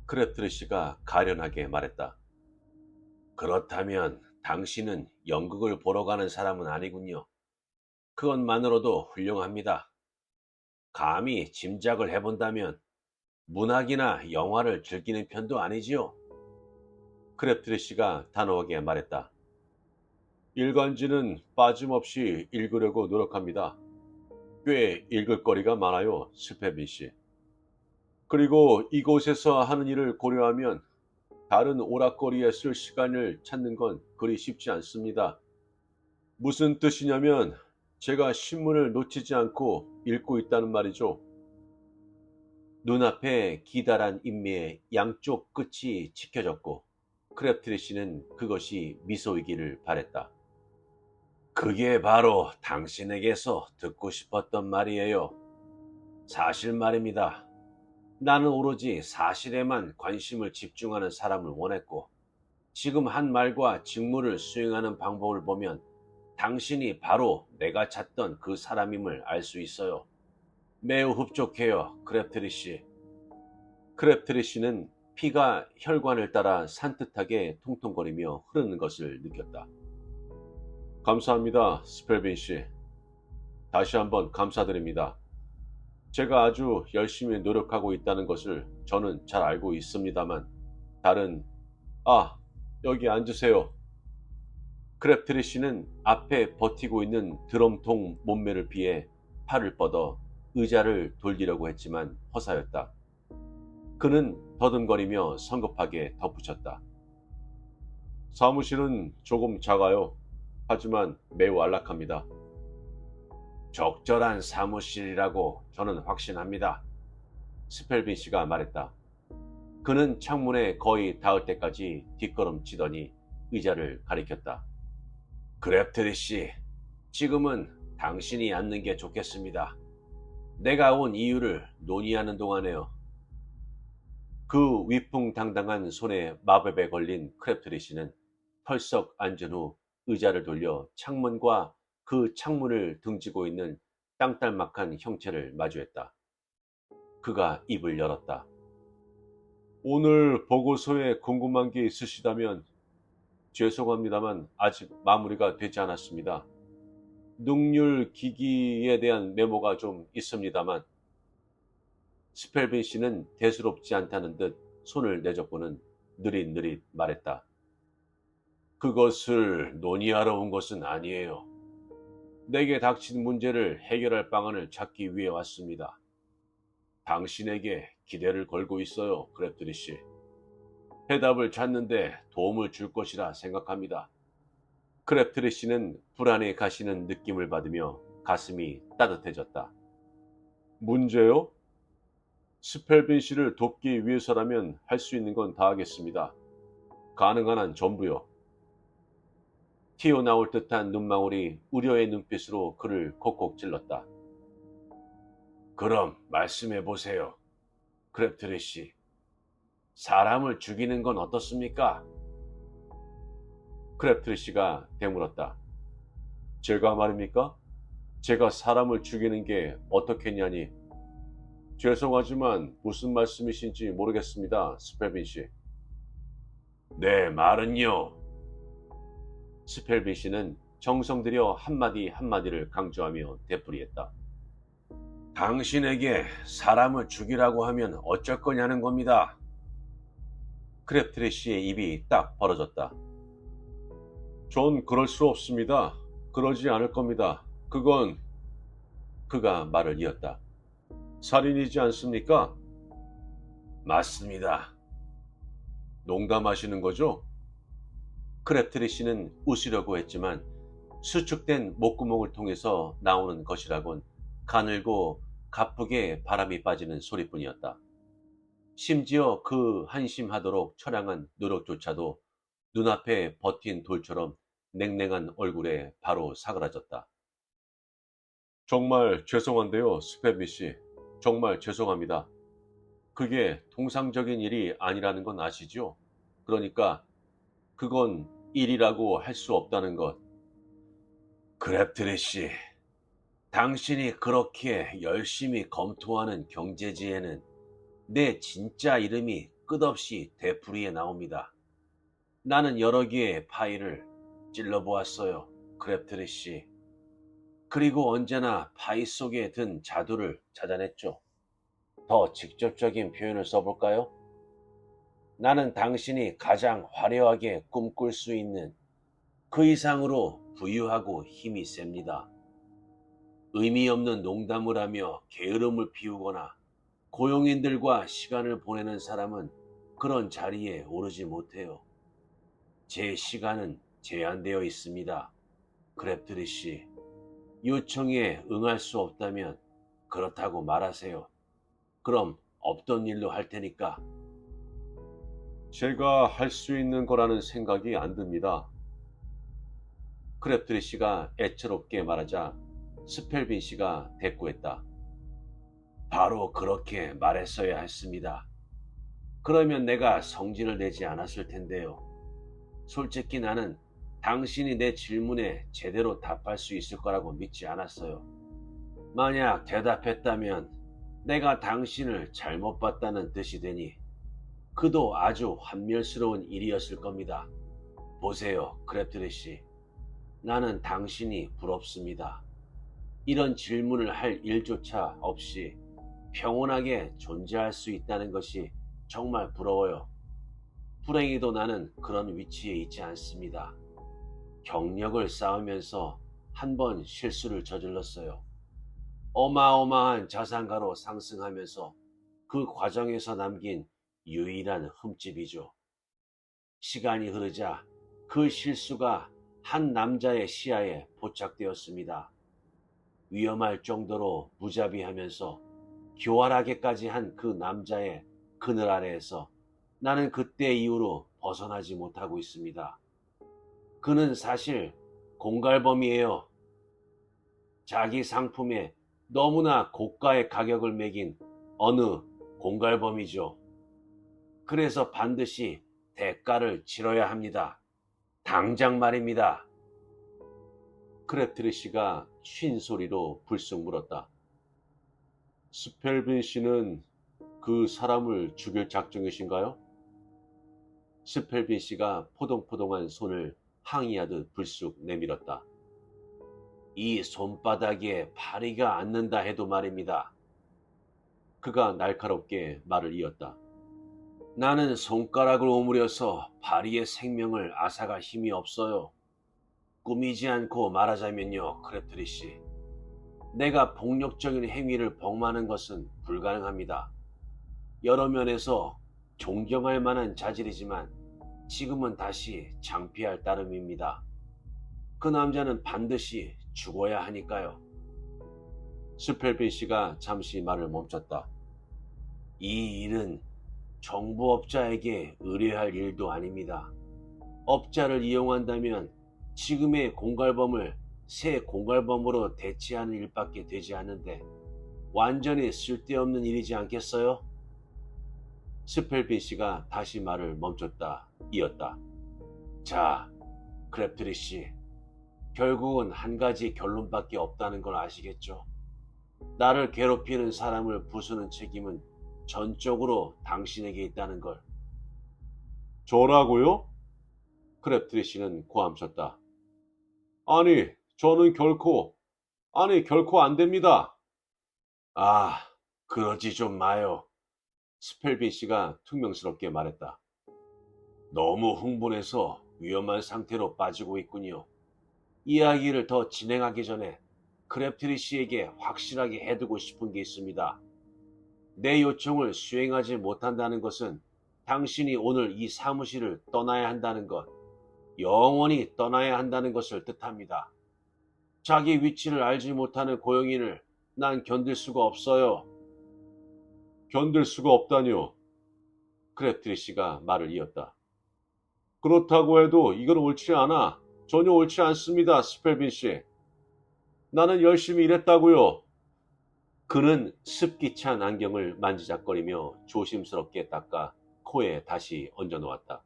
크랩트리 씨가 가련하게 말했다. 그렇다면 당신은 연극을 보러 가는 사람은 아니군요. 그것만으로도 훌륭합니다. 감히 짐작을 해본다면 문학이나 영화를 즐기는 편도 아니지요. 크랩트리 씨가 단호하게 말했다. 일간지는 빠짐없이 읽으려고 노력합니다. 꽤 읽을 거리가 많아요, 스페빈 씨. 그리고 이곳에서 하는 일을 고려하면 다른 오락거리에 쓸 시간을 찾는 건 그리 쉽지 않습니다. 무슨 뜻이냐면 제가 신문을 놓치지 않고 읽고 있다는 말이죠. 눈앞에 기다란 인매의 양쪽 끝이 지켜졌고 크랩트리 씨는 그것이 미소이기를 바랬다. 그게 바로 당신에게서 듣고 싶었던 말이에요. 사실 말입니다. 나는 오로지 사실에만 관심을 집중하는 사람을 원했고 지금 한 말과 직무를 수행하는 방법을 보면 당신이 바로 내가 찾던 그 사람임을 알 수 있어요. 매우 흡족해요, 크랩트리 씨. 크랩트리 씨는 피가 혈관을 따라 산뜻하게 통통거리며 흐르는 것을 느꼈다. 감사합니다, 스펠빈 씨. 다시 한번 감사드립니다. 제가 아주 열심히 노력하고 있다는 것을 저는 잘 알고 있습니다만 다른 여기 앉으세요. 크랩트리 씨는 앞에 버티고 있는 드럼통 몸매를 피해 팔을 뻗어 의자를 돌리려고 했지만 허사였다. 그는 더듬거리며 성급하게 덧붙였다. 사무실은 조금 작아요. 하지만 매우 안락합니다. 적절한 사무실이라고 저는 확신합니다. 스펠빈 씨가 말했다. 그는 창문에 거의 닿을 때까지 뒷걸음치더니 의자를 가리켰다. 크랩트리 씨, 지금은 당신이 앉는 게 좋겠습니다. 내가 온 이유를 논의하는 동안에요. 그 위풍당당한 손에 마법에 걸린 크랩트리 씨는 털썩 앉은 후 의자를 돌려 창문과 그 창문을 등지고 있는 땅딸막한 형체를 마주했다. 그가 입을 열었다. 오늘 보고서에 궁금한 게 있으시다면 죄송합니다만 아직 마무리가 되지 않았습니다. 능률 기기에 대한 메모가 좀 있습니다만 스펠빈 씨는 대수롭지 않다는 듯 손을 내젓고는 느릿느릿 말했다. 그것을 논의하러 온 것은 아니에요. 내게 닥친 문제를 해결할 방안을 찾기 위해 왔습니다. 당신에게 기대를 걸고 있어요, 크랩트리 씨. 해답을 찾는데 도움을 줄 것이라 생각합니다. 크랩트리 씨는 불안에 가시는 느낌을 받으며 가슴이 따뜻해졌다. 문제요? 스펠빈 씨를 돕기 위해서라면 할 수 있는 건 다 하겠습니다. 가능한 한 전부요. 튀어나올 듯한 눈망울이 우려의 눈빛으로 그를 콕콕 찔렀다. 그럼 말씀해 보세요. 크랩트리 씨. 사람을 죽이는 건 어떻습니까? 크랩트리 씨가 되물었다. 제가 말입니까? 제가 사람을 죽이는 게 어떻겠냐니. 죄송하지만 무슨 말씀이신지 모르겠습니다, 스펠빈 씨. 네, 말은요. 스펠빈 씨는 정성 들여 한마디 한마디를 강조하며 되풀이했다. 당신에게 사람을 죽이라고 하면 어쩔 거냐는 겁니다. 크랩트리 씨의 입이 딱 벌어졌다. 전 그럴 수 없습니다. 그러지 않을 겁니다. 그가 말을 이었다. 살인이지 않습니까? 맞습니다. 농담하시는 거죠? 크랩트리 씨는 웃으려고 했지만 수축된 목구멍을 통해서 나오는 것이라곤 가늘고 가쁘게 바람이 빠지는 소리뿐이었다. 심지어 그 한심하도록 처량한 노력조차도 눈앞에 버틴 돌처럼 냉랭한 얼굴에 바로 사그라졌다. 정말 죄송한데요, 스페비 씨. 정말 죄송합니다. 그게 통상적인 일이 아니라는 건 아시죠? 그러니까 그건 일이라고 할 수 없다는 것. 그랩트리 씨, 당신이 그렇게 열심히 검토하는 경제지에는 내 진짜 이름이 끝없이 되풀이에 나옵니다. 나는 여러 개의 파일을 찔러보았어요, 크랩트리 씨. 그리고 언제나 파일 속에 든 자두를 찾아냈죠. 더 직접적인 표현을 써볼까요? 나는 당신이 가장 화려하게 꿈꿀 수 있는 그 이상으로 부유하고 힘이 셉니다. 의미 없는 농담을 하며 게으름을 피우거나 고용인들과 시간을 보내는 사람은 그런 자리에 오르지 못해요. 제 시간은 제한되어 있습니다. 그랩트리 씨, 요청에 응할 수 없다면 그렇다고 말하세요. 그럼 없던 일로 할 테니까. 제가 할 수 있는 거라는 생각이 안 듭니다. 크랩트리 씨가 애처롭게 말하자 스펠빈 씨가 대꾸했다. 바로 그렇게 말했어야 했습니다. 그러면 내가 성질을 내지 않았을 텐데요. 솔직히 나는 당신이 내 질문에 제대로 답할 수 있을 거라고 믿지 않았어요. 만약 대답했다면 내가 당신을 잘못 봤다는 뜻이 되니 그도 아주 환멸스러운 일이었을 겁니다. 보세요, 크랩트리 씨. 나는 당신이 부럽습니다. 이런 질문을 할 일조차 없이 평온하게 존재할 수 있다는 것이 정말 부러워요. 불행히도 나는 그런 위치에 있지 않습니다. 경력을 쌓으면서 한 번 실수를 저질렀어요. 어마어마한 자산가로 상승하면서 그 과정에서 남긴 유일한 흠집이죠. 시간이 흐르자 그 실수가 한 남자의 시야에 포착되었습니다. 위험할 정도로 무자비하면서 교활하게까지 한 그 남자의 그늘 아래에서 나는 그때 이후로 벗어나지 못하고 있습니다. 그는 사실 공갈범이에요. 자기 상품에 너무나 고가의 가격을 매긴 어느 공갈범이죠. 그래서 반드시 대가를 치러야 합니다. 당장 말입니다. 크랩트리 씨가 쉰 소리로 불쑥 물었다. 스펠빈 씨는 그 사람을 죽일 작정이신가요? 스펠빈 씨가 포동포동한 손을 항의하듯 불쑥 내밀었다. 이 손바닥에 파리가 앉는다 해도 말입니다. 그가 날카롭게 말을 이었다. 나는 손가락을 오므려서 파리의 생명을 앗아갈 힘이 없어요. 꾸미지 않고 말하자면요, 크랩트리 씨. 내가 폭력적인 행위를 범하는 것은 불가능합니다. 여러 면에서 존경할 만한 자질이지만 지금은 다시 창피할 따름입니다. 그 남자는 반드시 죽어야 하니까요. 스펠빈 씨가 잠시 말을 멈췄다. 이 일은 정보업자에게 의뢰할 일도 아닙니다. 업자를 이용한다면 지금의 공갈범을 새 공갈범으로 대체하는 일밖에 되지 않는데 완전히 쓸데없는 일이지 않겠어요? 스펠빈 씨가 다시 말을 멈췄다 이었다. 자, 크랩트리 씨, 결국은 한 가지 결론밖에 없다는 걸 아시겠죠? 나를 괴롭히는 사람을 부수는 책임은 전적으로 당신에게 있다는 걸. 저라고요? 크랩트리 씨는 고함쳤다. 아니, 저는 결코 안 됩니다. 아, 그러지 좀 마요. 스펠빈 씨가 퉁명스럽게 말했다. 너무 흥분해서 위험한 상태로 빠지고 있군요. 이야기를 더 진행하기 전에 크랩트리 씨에게 확실하게 해두고 싶은 게 있습니다. 내 요청을 수행하지 못한다는 것은 당신이 오늘 이 사무실을 떠나야 한다는 것, 영원히 떠나야 한다는 것을 뜻합니다. 자기 위치를 알지 못하는 고용인을 난 견딜 수가 없어요. 견딜 수가 없다니요. 크랩트리 씨가 말을 이었다. 그렇다고 해도 이건 옳지 않아. 전혀 옳지 않습니다, 스펠빈 씨. 나는 열심히 일했다고요. 그는 습기 찬 안경을 만지작거리며 조심스럽게 닦아 코에 다시 얹어 놓았다.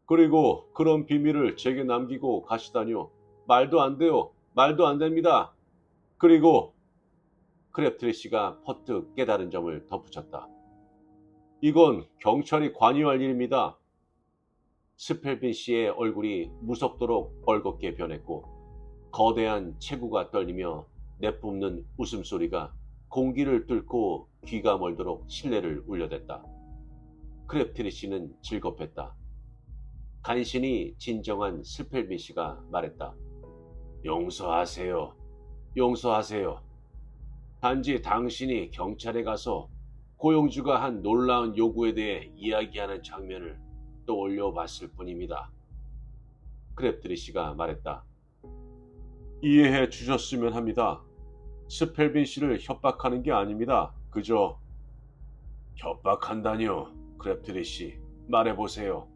그리고 그런 비밀을 제게 남기고 가시다니요. 말도 안 돼요. 말도 안 됩니다. 그리고 크랩트리씨가 퍼뜩 깨달은 점을 덧붙였다. 이건 경찰이 관여할 일입니다. 스펠빈 씨의 얼굴이 무섭도록 벌겋게 변했고 거대한 체구가 떨리며 내뿜는 웃음소리가 공기를 뚫고 귀가 멀도록 실내를 울려댔다. 크랩트리 씨는 즐겁했다. 간신히 진정한 스펠빈 씨가 말했다. 용서하세요. 용서하세요. 단지 당신이 경찰에 가서 고용주가 한 놀라운 요구에 대해 이야기하는 장면을 떠올려 봤을 뿐입니다. 크랩트리 씨가 말했다. 이해해 주셨으면 합니다. 스펠빈 씨를 협박하는 게 아닙니다. 그저 협박한다뇨. 크랩트리 씨, 말해보세요.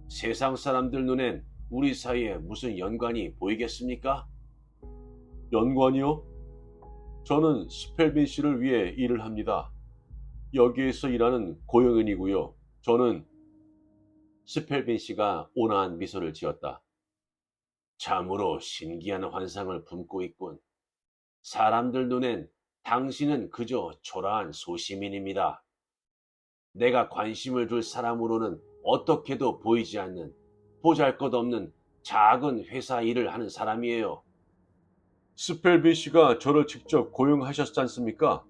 세상 사람들 눈엔 우리 사이에 무슨 연관이 보이겠습니까? 연관이요? 저는 스펠빈 씨를 위해 일을 합니다. 여기에서 일하는 고용인이고요. 저는 스펠빈 씨가 온화한 미소를 지었다. 참으로 신기한 환상을 품고 있군. 사람들 눈엔 당신은 그저 초라한 소시민입니다. 내가 관심을 둘 사람으로는 어떻게도 보이지 않는 보잘것없는 작은 회사 일을 하는 사람이에요. 스펠빈 씨가 저를 직접 고용하셨지 않습니까?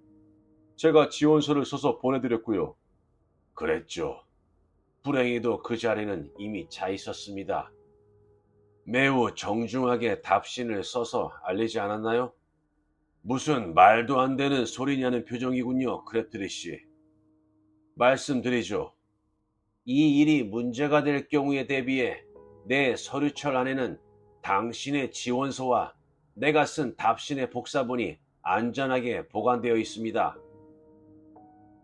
제가 지원서를 써서 보내드렸고요. 그랬죠. 불행히도 그 자리는 이미 차 있었습니다. 매우 정중하게 답신을 써서 알리지 않았나요? 무슨 말도 안 되는 소리냐는 표정이군요, 크랩트리 씨. 말씀드리죠. 이 일이 문제가 될 경우에 대비해 내 서류철 안에는 당신의 지원서와 내가 쓴 답신의 복사본이 안전하게 보관되어 있습니다.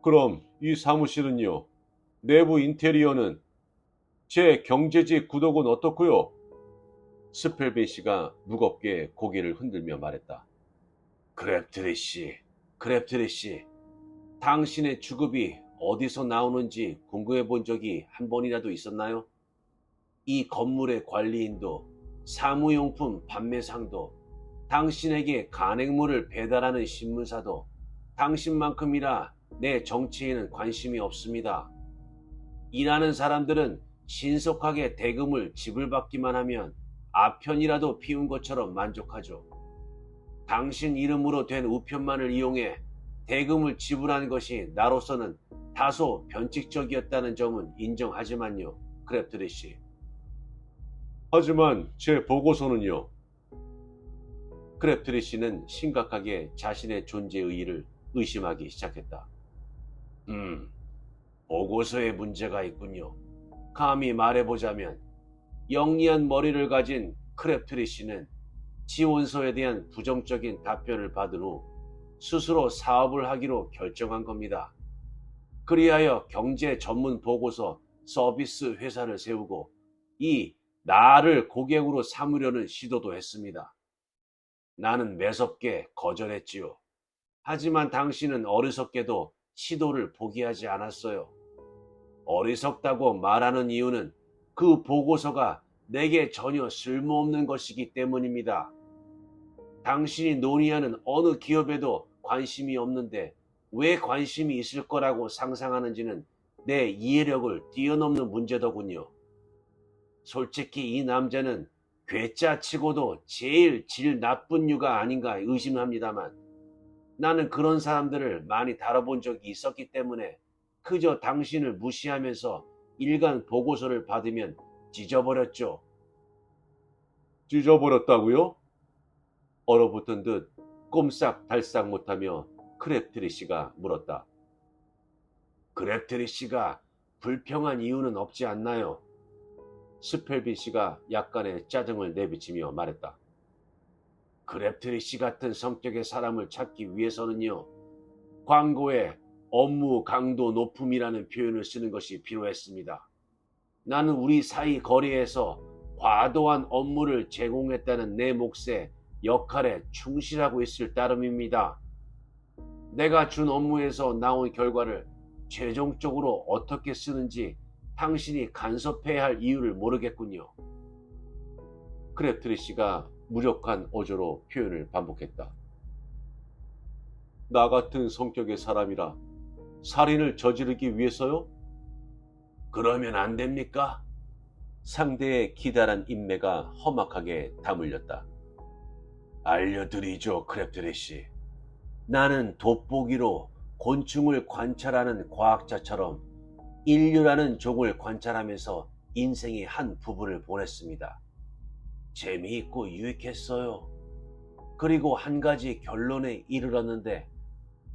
그럼 이 사무실은요? 내부 인테리어는? 제 경제지 구독은 어떻고요? 스펠빈 씨가 무겁게 고개를 흔들며 말했다. 크랩트리 씨, 크랩트리 씨, 당신의 주급이 어디서 나오는지 궁금해 본 적이 한 번이라도 있었나요? 이 건물의 관리인도 사무용품 판매상도 당신에게 간행물을 배달하는 신문사도 당신만큼이나 내 정치에는 관심이 없습니다. 일하는 사람들은 신속하게 대금을 지불받기만 하면 아편이라도 피운 것처럼 만족하죠. 당신 이름으로 된 우편만을 이용해 대금을 지불한 것이 나로서는 다소 변칙적이었다는 점은 인정하지만요, 크랩트리 씨. 하지만 제 보고서는요. 크랩트리 씨는 심각하게 자신의 존재 의의를 의심하기 시작했다. 보고서에 문제가 있군요. 감히 말해보자면 영리한 머리를 가진 크랩트리 씨는 지원서에 대한 부정적인 답변을 받은 후 스스로 사업을 하기로 결정한 겁니다. 그리하여 경제 전문 보고서 서비스 회사를 세우고 이 나를 고객으로 삼으려는 시도도 했습니다. 나는 매섭게 거절했지요. 하지만 당신은 어리석게도 시도를 포기하지 않았어요. 어리석다고 말하는 이유는 그 보고서가 내게 전혀 쓸모없는 것이기 때문입니다. 당신이 논의하는 어느 기업에도 관심이 없는데 왜 관심이 있을 거라고 상상하는지는 내 이해력을 뛰어넘는 문제더군요. 솔직히 이 남자는 괴짜치고도 제일 질 나쁜 유가 아닌가 의심합니다만 나는 그런 사람들을 많이 다뤄본 적이 있었기 때문에 그저 당신을 무시하면서 일간 보고서를 받으면 찢어버렸죠. 찢어버렸다고요? 얼어붙은 듯 꼼싹달싹 못하며 크랩트리 씨가 물었다. 크랩트리 씨가 불평한 이유는 없지 않나요? 스펠빈 씨가 약간의 짜증을 내비치며 말했다. 크랩트리 씨 같은 성격의 사람을 찾기 위해서는요, 광고에 업무 강도 높음이라는 표현을 쓰는 것이 필요했습니다. 나는 우리 사이 거래에서 과도한 업무를 제공했다는 내 몫의 역할에 충실하고 있을 따름입니다. 내가 준 업무에서 나온 결과를 최종적으로 어떻게 쓰는지 당신이 간섭해야 할 이유를 모르겠군요. 크랩트리씨가 무력한 어조로 표현을 반복했다. 나 같은 성격의 사람이라 살인을 저지르기 위해서요? 그러면 안 됩니까? 상대의 기다란 인매가 험악하게 다물렸다. 알려드리죠, 크랩트리씨. 나는 돋보기로 곤충을 관찰하는 과학자처럼 인류라는 종을 관찰하면서 인생의 한 부분을 보냈습니다. 재미있고 유익했어요. 그리고 한 가지 결론에 이르렀는데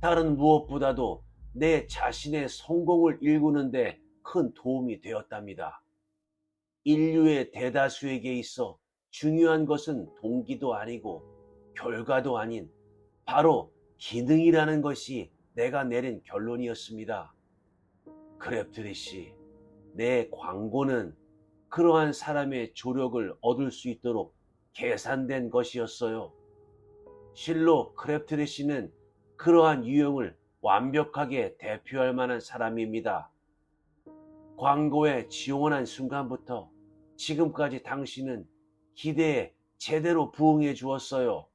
다른 무엇보다도 내 자신의 성공을 일구는데 큰 도움이 되었답니다. 인류의 대다수에게 있어 중요한 것은 동기도 아니고 결과도 아닌 바로 기능이라는 것이 내가 내린 결론이었습니다. 크랩트리씨, 내 광고는 그러한 사람의 조력을 얻을 수 있도록 계산된 것이었어요. 실로 크랩트리씨는 그러한 유형을 완벽하게 대표할 만한 사람입니다. 광고에 지원한 순간부터 지금까지 당신은 기대에 제대로 부응해 주었어요.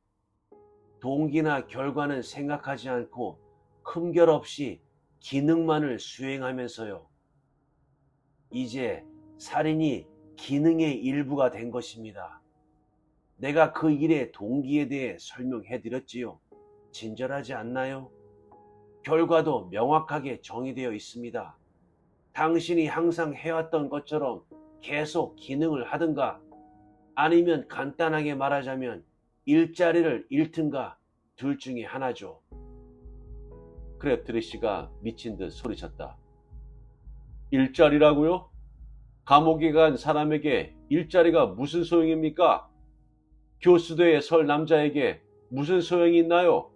동기나 결과는 생각하지 않고 흠결 없이 기능만을 수행하면서요. 이제 살인이 기능의 일부가 된 것입니다. 내가 그 일의 동기에 대해 설명해 드렸지요. 친절하지 않나요? 결과도 명확하게 정의되어 있습니다. 당신이 항상 해왔던 것처럼 계속 기능을 하든가 아니면 간단하게 말하자면 일자리를 잃든가 둘 중에 하나죠. 크랩트리씨가 미친 듯 소리쳤다. 일자리라고요? 감옥에 간 사람에게 일자리가 무슨 소용입니까? 교수대에 설 남자에게 무슨 소용이 있나요?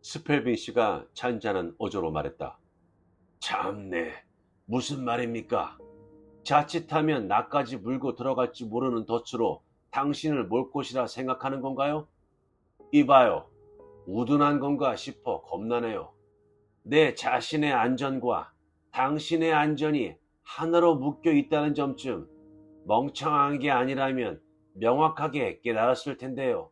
스펠빈 씨가 잔잔한 어조로 말했다. 참네, 무슨 말입니까? 자칫하면 나까지 물고 들어갈지 모르는 덫으로 당신을 몰 것이라 생각하는 건가요? 이봐요, 우둔한 건가 싶어 겁나네요. 내 자신의 안전과 당신의 안전이 하나로 묶여 있다는 점쯤 멍청한 게 아니라면 명확하게 깨달았을 텐데요.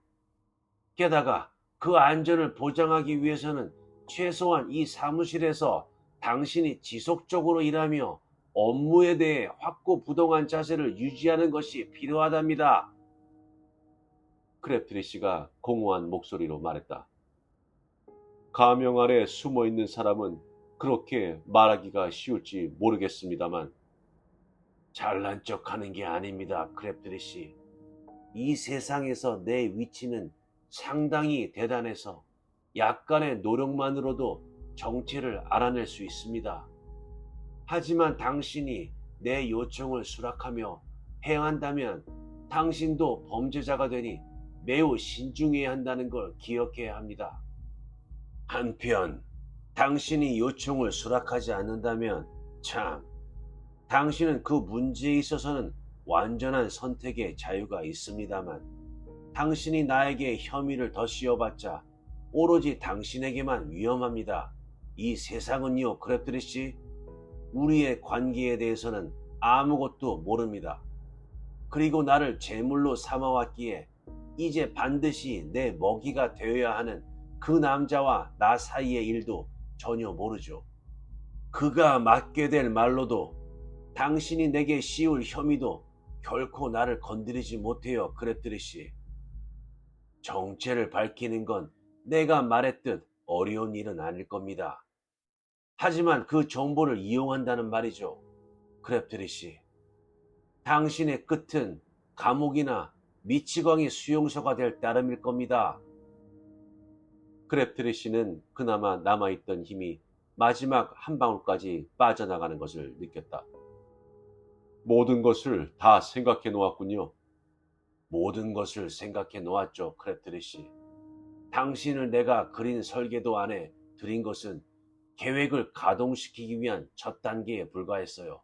게다가 그 안전을 보장하기 위해서는 최소한 이 사무실에서 당신이 지속적으로 일하며 업무에 대해 확고부동한 자세를 유지하는 것이 필요하답니다. 크랩트리씨가 공허한 목소리로 말했다. 가명 아래 숨어있는 사람은 그렇게 말하기가 쉬울지 모르겠습니다만 잘난 척하는 게 아닙니다, 크랩트리씨. 이 세상에서 내 위치는 상당히 대단해서 약간의 노력만으로도 정체를 알아낼 수 있습니다. 하지만 당신이 내 요청을 수락하며 행한다면 당신도 범죄자가 되니 매우 신중해야 한다는 걸 기억해야 합니다. 한편 당신이 요청을 수락하지 않는다면 참, 당신은 그 문제에 있어서는 완전한 선택의 자유가 있습니다만 당신이 나에게 혐의를 더 씌워봤자 오로지 당신에게만 위험합니다. 이 세상은요, 크랩트리씨, 우리의 관계에 대해서는 아무것도 모릅니다. 그리고 나를 제물로 삼아왔기에 이제 반드시 내 먹이가 되어야 하는 그 남자와 나 사이의 일도 전혀 모르죠. 그가 맡게 될 말로도 당신이 내게 씌울 혐의도 결코 나를 건드리지 못해요, 크랩트리씨. 정체를 밝히는 건 내가 말했듯 어려운 일은 아닐 겁니다. 하지만 그 정보를 이용한다는 말이죠, 크랩트리씨. 당신의 끝은 감옥이나 미치광이 수용소가 될 따름일 겁니다. 크랩트리씨는 그나마 남아있던 힘이 마지막 한 방울까지 빠져나가는 것을 느꼈다. 모든 것을 다 생각해 놓았군요. 모든 것을 생각해 놓았죠, 크랩트리씨. 당신을 내가 그린 설계도 안에 들인 것은 계획을 가동시키기 위한 첫 단계에 불과했어요.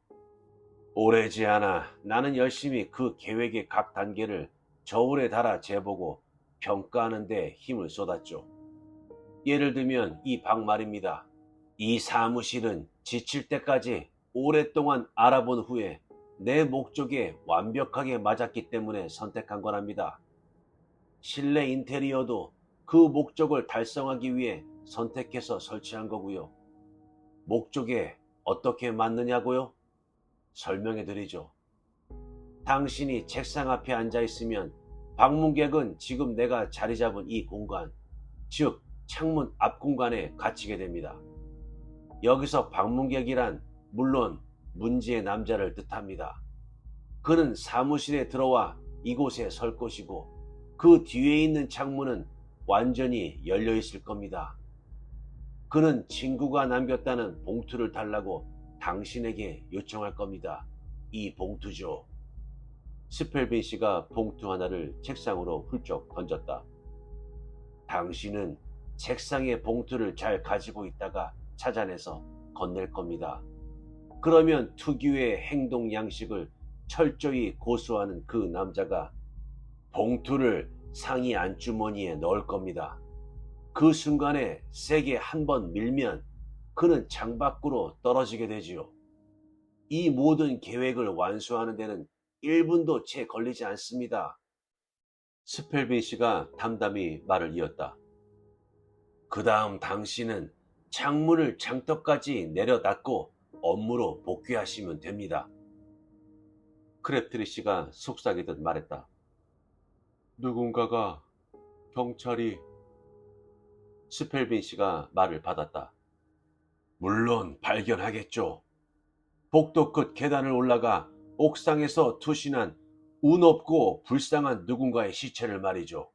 오래지 않아 나는 열심히 그 계획의 각 단계를 저울에 달아 재보고 평가하는 데 힘을 쏟았죠. 예를 들면 이 방 말입니다. 이 사무실은 지칠 때까지 오랫동안 알아본 후에 내 목적에 완벽하게 맞았기 때문에 선택한 거랍니다. 실내 인테리어도 그 목적을 달성하기 위해 선택해서 설치한 거고요. 목적에 어떻게 맞느냐고요? 설명해 드리죠. 당신이 책상 앞에 앉아 있으면 방문객은 지금 내가 자리 잡은 이 공간, 즉 창문 앞 공간에 갇히게 됩니다. 여기서 방문객이란 물론 문제의 남자를 뜻합니다. 그는 사무실에 들어와 이곳에 설 것이고 그 뒤에 있는 창문은 완전히 열려 있을 겁니다. 그는 친구가 남겼다는 봉투를 달라고 당신에게 요청할 겁니다. 이 봉투죠. 스펠빈 씨가 봉투 하나를 책상으로 훌쩍 던졌다. 당신은 책상에 봉투를 잘 가지고 있다가 찾아내서 건넬 겁니다. 그러면 특유의 행동 양식을 철저히 고수하는 그 남자가 봉투를 상의 안주머니에 넣을 겁니다. 그 순간에 세게 한 번 밀면 그는 창밖으로 떨어지게 되지요. 이 모든 계획을 완수하는 데는 1분도 채 걸리지 않습니다. 스펠빈 씨가 담담히 말을 이었다. 그 다음 당신은 창문을 장떡까지 내려닫고 업무로 복귀하시면 됩니다. 크랩트리 씨가 속삭이듯 말했다. 누군가가, 경찰이... 스펠빈 씨가 말을 받았다. 물론 발견하겠죠. 복도 끝 계단을 올라가 옥상에서 투신한 운 없고 불쌍한 누군가의 시체를 말이죠.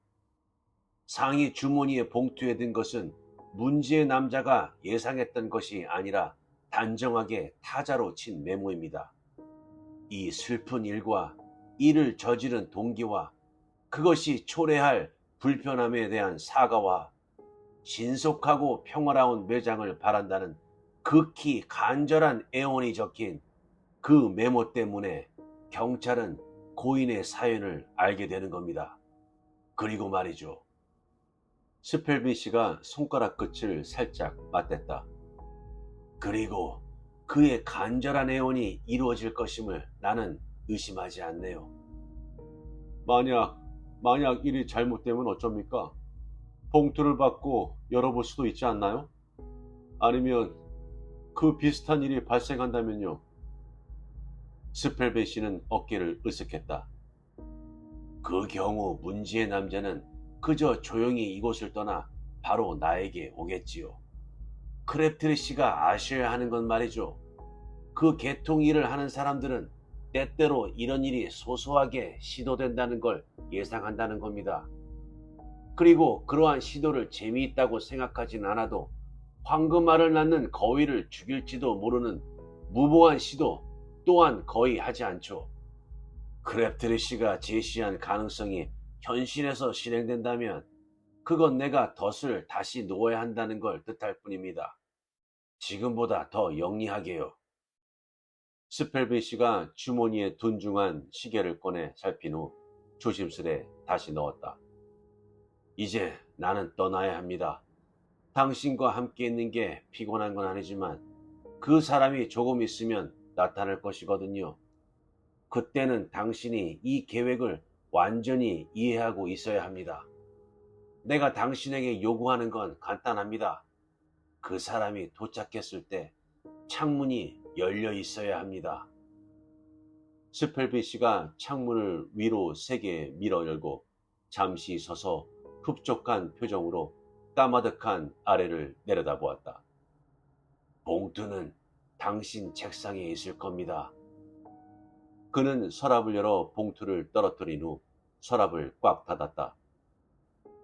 상의 주머니의 봉투에 든 것은 문제의 남자가 예상했던 것이 아니라 단정하게 타자로 친 메모입니다. 이 슬픈 일과 이를 저지른 동기와 그것이 초래할 불편함에 대한 사과와 신속하고 평화로운 매장을 바란다는 극히 간절한 애원이 적힌 그 메모 때문에 경찰은 고인의 사연을 알게 되는 겁니다. 그리고 말이죠. 스펠빈 씨가 손가락 끝을 살짝 맞댔다. 그리고 그의 간절한 애원이 이루어질 것임을 나는 의심하지 않네요. 만약 일이 잘못되면 어쩝니까? 봉투를 받고 열어볼 수도 있지 않나요? 아니면 그 비슷한 일이 발생한다면요. 스펠빈 씨는 어깨를 으쓱했다. 그 경우 문제의 남자는 그저 조용히 이곳을 떠나 바로 나에게 오겠지요. 크랩트리 씨가 아셔야 하는 건 말이죠. 그 계통 일을 하는 사람들은 때때로 이런 일이 소소하게 시도된다는 걸 예상한다는 겁니다. 그리고 그러한 시도를 재미있다고 생각하진 않아도 황금알을 낳는 거위를 죽일지도 모르는 무모한 시도 또한 거의 하지 않죠. 크랩트리 씨가 제시한 가능성이 현실에서 실행된다면 그건 내가 덫을 다시 놓아야 한다는 걸 뜻할 뿐입니다. 지금보다 더 영리하게요. 스펠빈 씨가 주머니에 둔중한 시계를 꺼내 살핀 후 조심스레 다시 넣었다. 이제 나는 떠나야 합니다. 당신과 함께 있는 게 피곤한 건 아니지만 그 사람이 조금 있으면 나타날 것이거든요. 그때는 당신이 이 계획을 완전히 이해하고 있어야 합니다. 내가 당신에게 요구하는 건 간단합니다. 그 사람이 도착했을 때 창문이 열려 있어야 합니다. 스펠빈 씨가 창문을 위로 세게 밀어 열고 잠시 서서 흡족한 표정으로 까마득한 아래를 내려다보았다. 봉투는 당신 책상에 있을 겁니다. 그는 서랍을 열어 봉투를 떨어뜨린 후 서랍을 꽉 닫았다.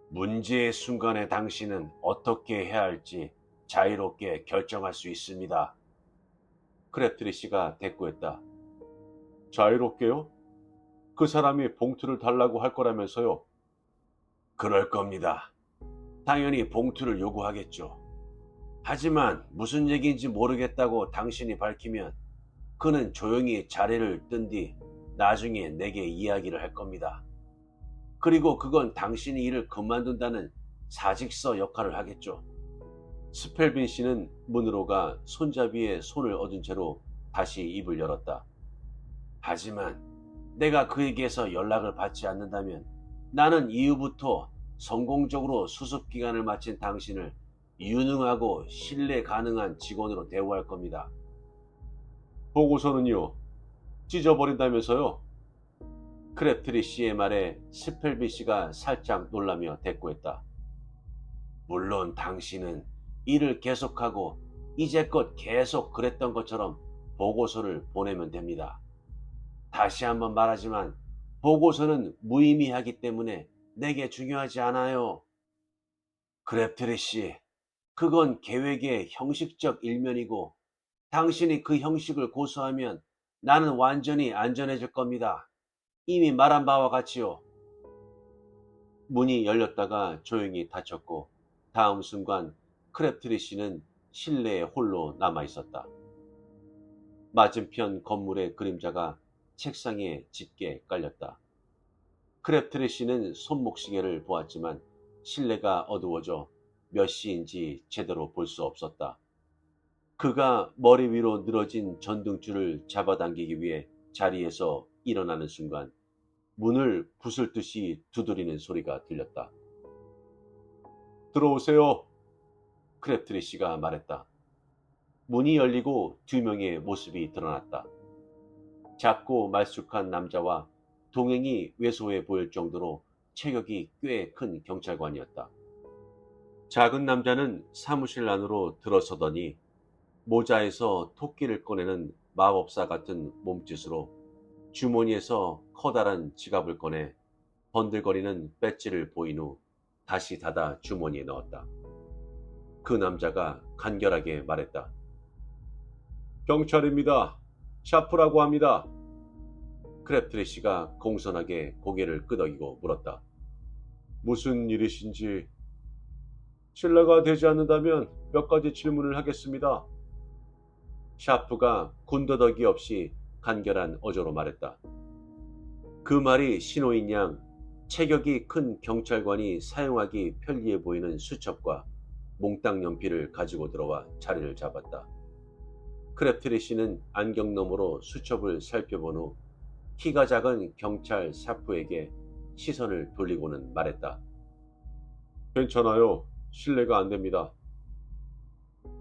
문제의 순간에 당신은 어떻게 해야 할지 자유롭게 결정할 수 있습니다. 크랩트리 씨가 대꾸했다. 자유롭게요? 그 사람이 봉투를 달라고 할 거라면서요? 그럴 겁니다. 당연히 봉투를 요구하겠죠. 하지만 무슨 얘기인지 모르겠다고 당신이 밝히면 그는 조용히 자리를 뜬 뒤 나중에 내게 이야기를 할 겁니다. 그리고 그건 당신이 일을 그만둔다는 사직서 역할을 하겠죠. 스펠빈 씨는 문으로 가 손잡이에 손을 얻은 채로 다시 입을 열었다. 하지만 내가 그에게서 연락을 받지 않는다면 나는 이후부터 성공적으로 수습기간을 마친 당신을 유능하고 신뢰 가능한 직원으로 대우할 겁니다. 보고서는요? 찢어버린다면서요? 크랩트리 씨의 말에 스펠비 씨가 살짝 놀라며 대꾸했다. 물론 당신은 일을 계속하고 이제껏 계속 그랬던 것처럼 보고서를 보내면 됩니다. 다시 한번 말하지만 보고서는 무의미하기 때문에 내게 중요하지 않아요. 크랩트리 씨, 그건 계획의 형식적 일면이고 당신이 그 형식을 고수하면 나는 완전히 안전해질 겁니다. 이미 말한 바와 같이요. 문이 열렸다가 조용히 닫혔고 다음 순간 크랩트리 씨는 실내에 홀로 남아 있었다. 맞은편 건물의 그림자가 책상에 짙게 깔렸다. 크랩트리 씨는 손목시계를 보았지만 실내가 어두워져 몇 시인지 제대로 볼 수 없었다. 그가 머리 위로 늘어진 전등줄을 잡아당기기 위해 자리에서 일어나는 순간 문을 부술듯이 두드리는 소리가 들렸다. 들어오세요. 크랩트리 씨가 말했다. 문이 열리고 두 명의 모습이 드러났다. 작고 말쑥한 남자와 동행이 왜소해 보일 정도로 체격이 꽤 큰 경찰관이었다. 작은 남자는 사무실 안으로 들어서더니 모자에서 토끼를 꺼내는 마법사 같은 몸짓으로 주머니에서 커다란 지갑을 꺼내 번들거리는 배지를 보인 후 다시 닫아 주머니에 넣었다. 그 남자가 간결하게 말했다. 경찰입니다. 샤프라고 합니다. 크랩트리 씨가 공손하게 고개를 끄덕이고 물었다. 무슨 일이신지. 신뢰가 되지 않는다면 몇 가지 질문을 하겠습니다. 샤프가 군더더기 없이 간결한 어조로 말했다. 그 말이 신호인 양 체격이 큰 경찰관이 사용하기 편리해 보이는 수첩과 몽땅 연필을 가지고 들어와 자리를 잡았다. 크랩트리 씨는 안경 너머로 수첩을 살펴본 후 키가 작은 경찰 샤프에게 시선을 돌리고는 말했다. 괜찮아요. 신뢰가 안 됩니다.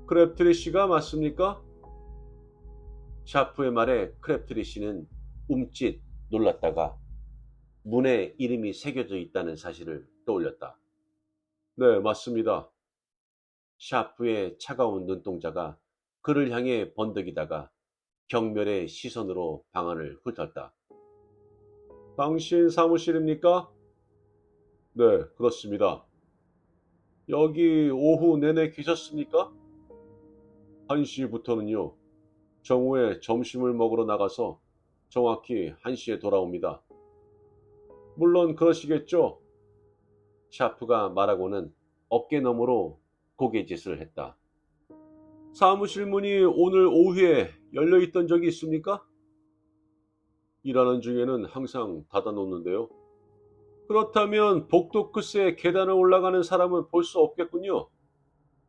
크랩트리 씨가 맞습니까? 샤프의 말에 크랩트리 씨는 움찔 놀랐다가 문에 이름이 새겨져 있다는 사실을 떠올렸다. 네, 맞습니다. 샤프의 차가운 눈동자가 그를 향해 번득이다가 경멸의 시선으로 방안을 훑었다. 당신 사무실입니까? 네, 그렇습니다. 여기 오후 내내 계셨습니까? 1시부터는요. 정오에 점심을 먹으러 나가서 정확히 1시에 돌아옵니다. 물론 그러시겠죠? 샤프가 말하고는 어깨 너머로 고개짓을 했다. 사무실 문이 오늘 오후에 열려있던 적이 있습니까? 일하는 중에는 항상 닫아놓는데요. 그렇다면 복도 끝에 계단을 올라가는 사람은 볼 수 없겠군요.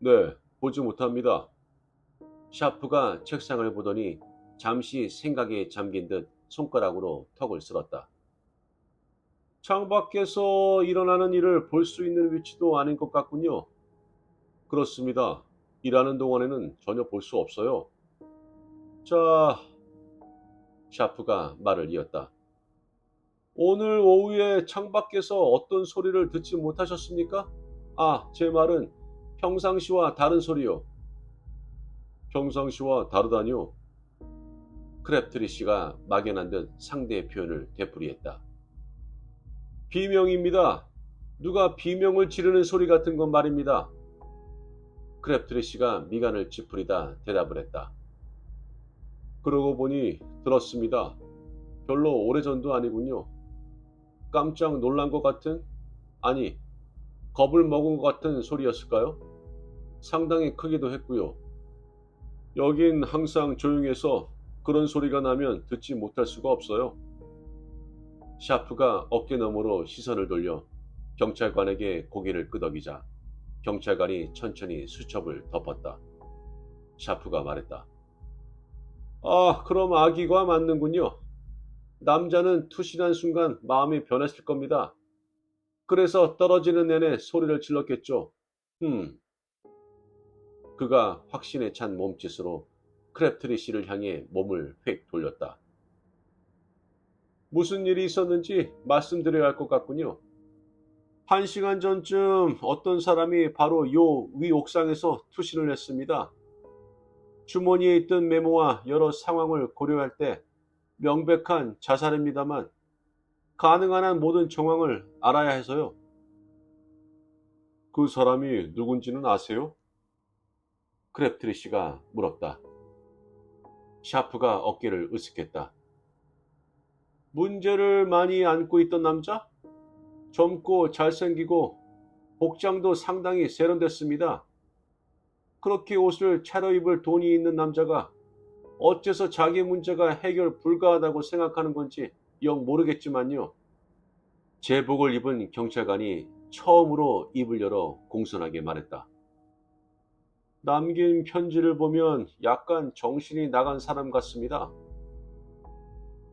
네, 보지 못합니다. 샤프가 책상을 보더니 잠시 생각에 잠긴 듯 손가락으로 턱을 쓸었다. 창밖에서 일어나는 일을 볼 수 있는 위치도 아닌 것 같군요. 그렇습니다. 일하는 동안에는 전혀 볼 수 없어요. 자, 샤프가 말을 이었다. 오늘 오후에 창밖에서 어떤 소리를 듣지 못하셨습니까? 아, 제 말은 평상시와 다른 소리요. 평상시와 다르다니요? 크랩트리 씨가 막연한 듯 상대의 표현을 되풀이했다. 비명입니다. 누가 비명을 지르는 소리 같은 건 말입니다. 크랩트리 씨가 미간을 찌푸리다 대답을 했다. 그러고 보니 들었습니다. 별로 오래전도 아니군요. 깜짝 놀란 것 같은, 아니, 겁을 먹은 것 같은 소리였을까요? 상당히 크기도 했고요. 여긴 항상 조용해서 그런 소리가 나면 듣지 못할 수가 없어요. 샤프가 어깨 너머로 시선을 돌려 경찰관에게 고개를 끄덕이자 경찰관이 천천히 수첩을 덮었다. 샤프가 말했다. 아, 그럼 아기가 맞는군요. 남자는 투신한 순간 마음이 변했을 겁니다. 그래서 떨어지는 내내 소리를 질렀겠죠. 음, 그가 확신에 찬 몸짓으로 크랩트리 씨를 향해 몸을 휙 돌렸다. 무슨 일이 있었는지 말씀드려야 할 것 같군요. 1시간 전쯤 어떤 사람이 바로 요 위 옥상에서 투신을 했습니다. 주머니에 있던 메모와 여러 상황을 고려할 때 명백한 자살입니다만 가능한 한 모든 정황을 알아야 해서요. 그 사람이 누군지는 아세요? 크랩트리 씨가 물었다. 샤프가 어깨를 으쓱했다. 문제를 많이 안고 있던 남자? 젊고 잘생기고 복장도 상당히 세련됐습니다. 그렇게 옷을 차려입을 돈이 있는 남자가 어째서 자기 문제가 해결 불가하다고 생각하는 건지 영 모르겠지만요. 제복을 입은 경찰관이 처음으로 입을 열어 공손하게 말했다. 남긴 편지를 보면 약간 정신이 나간 사람 같습니다.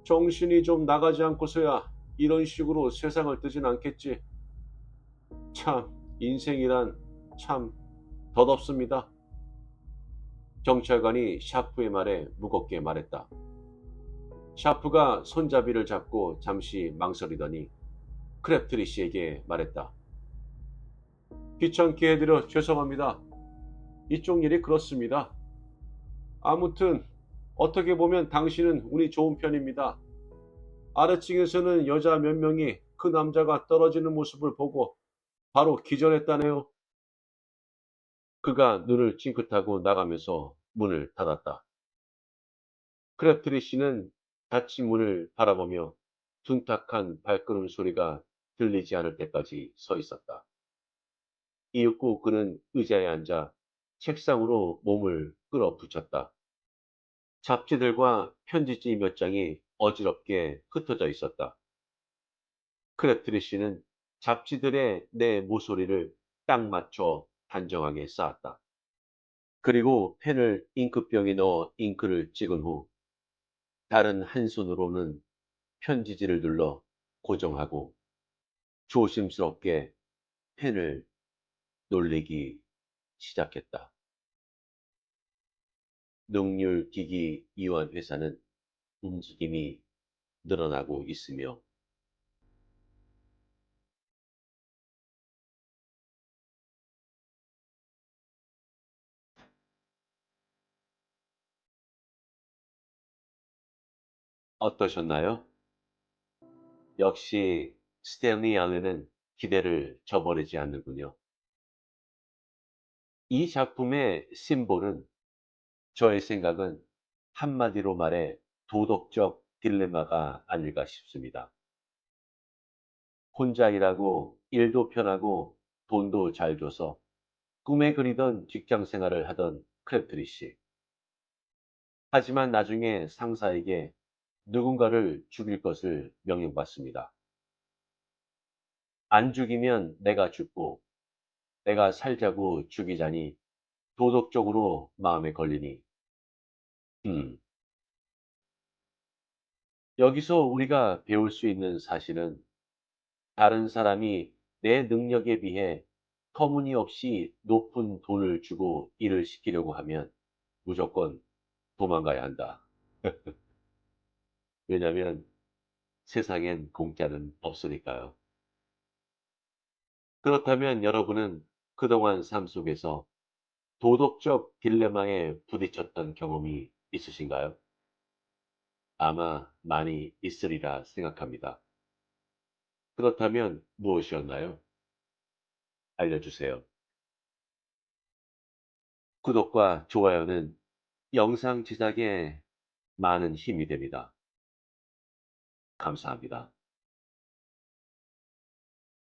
정신이 좀 나가지 않고서야 이런 식으로 세상을 뜨진 않겠지. 참, 인생이란 참 덧없습니다. 경찰관이 샤프의 말에 무겁게 말했다. 샤프가 손잡이를 잡고 잠시 망설이더니 크랩트리 씨에게 말했다. 귀찮게 해드려 죄송합니다. 이쪽 일이 그렇습니다. 아무튼 어떻게 보면 당신은 운이 좋은 편입니다. 아래층에서는 여자 몇 명이 그 남자가 떨어지는 모습을 보고 바로 기절했다네요. 그가 눈을 찡긋하고 나가면서 문을 닫았다. 크랩트리 씨는 닫힌 문을 바라보며 둔탁한 발걸음 소리가 들리지 않을 때까지 서 있었다. 이윽고 그는 의자에 앉아 책상으로 몸을 끌어붙였다. 잡지들과 편지지 몇 장이 어지럽게 흩어져 있었다. 크랩트리 씨는 잡지들의 내 모서리를 딱 맞춰 단정하게 쌓았다. 그리고 펜을 잉크병에 넣어 잉크를 찍은 후 다른 한 손으로는 편지지를 눌러 고정하고 조심스럽게 펜을 놀리기 시작했다. 능률기기 이완 회사는 움직임이 늘어나고 있으며 어떠셨나요? 역시 스탠리 알렌은 기대를 저버리지 않는군요. 이 작품의 심볼은 저의 생각은 한마디로 말해 도덕적 딜레마가 아닐까 싶습니다. 혼자 일하고 일도 편하고 돈도 잘 줘서 꿈에 그리던 직장 생활을 하던 크랩트리 씨. 하지만 나중에 상사에게 누군가를 죽일 것을 명령받습니다. 안 죽이면 내가 죽고 내가 살자고 죽이자니 도덕적으로 마음에 걸리니 음, 여기서 우리가 배울 수 있는 사실은 다른 사람이 내 능력에 비해 터무니없이 높은 돈을 주고 일을 시키려고 하면 무조건 도망가야 한다. 왜냐면 세상엔 공짜는 없으니까요. 그렇다면 여러분은 그동안 삶 속에서 도덕적 딜레마에 부딪혔던 경험이 있으신가요? 아마 많이 있으리라 생각합니다. 그렇다면 무엇이었나요? 알려주세요. 구독과 좋아요는 영상 제작에 많은 힘이 됩니다. 감사합니다.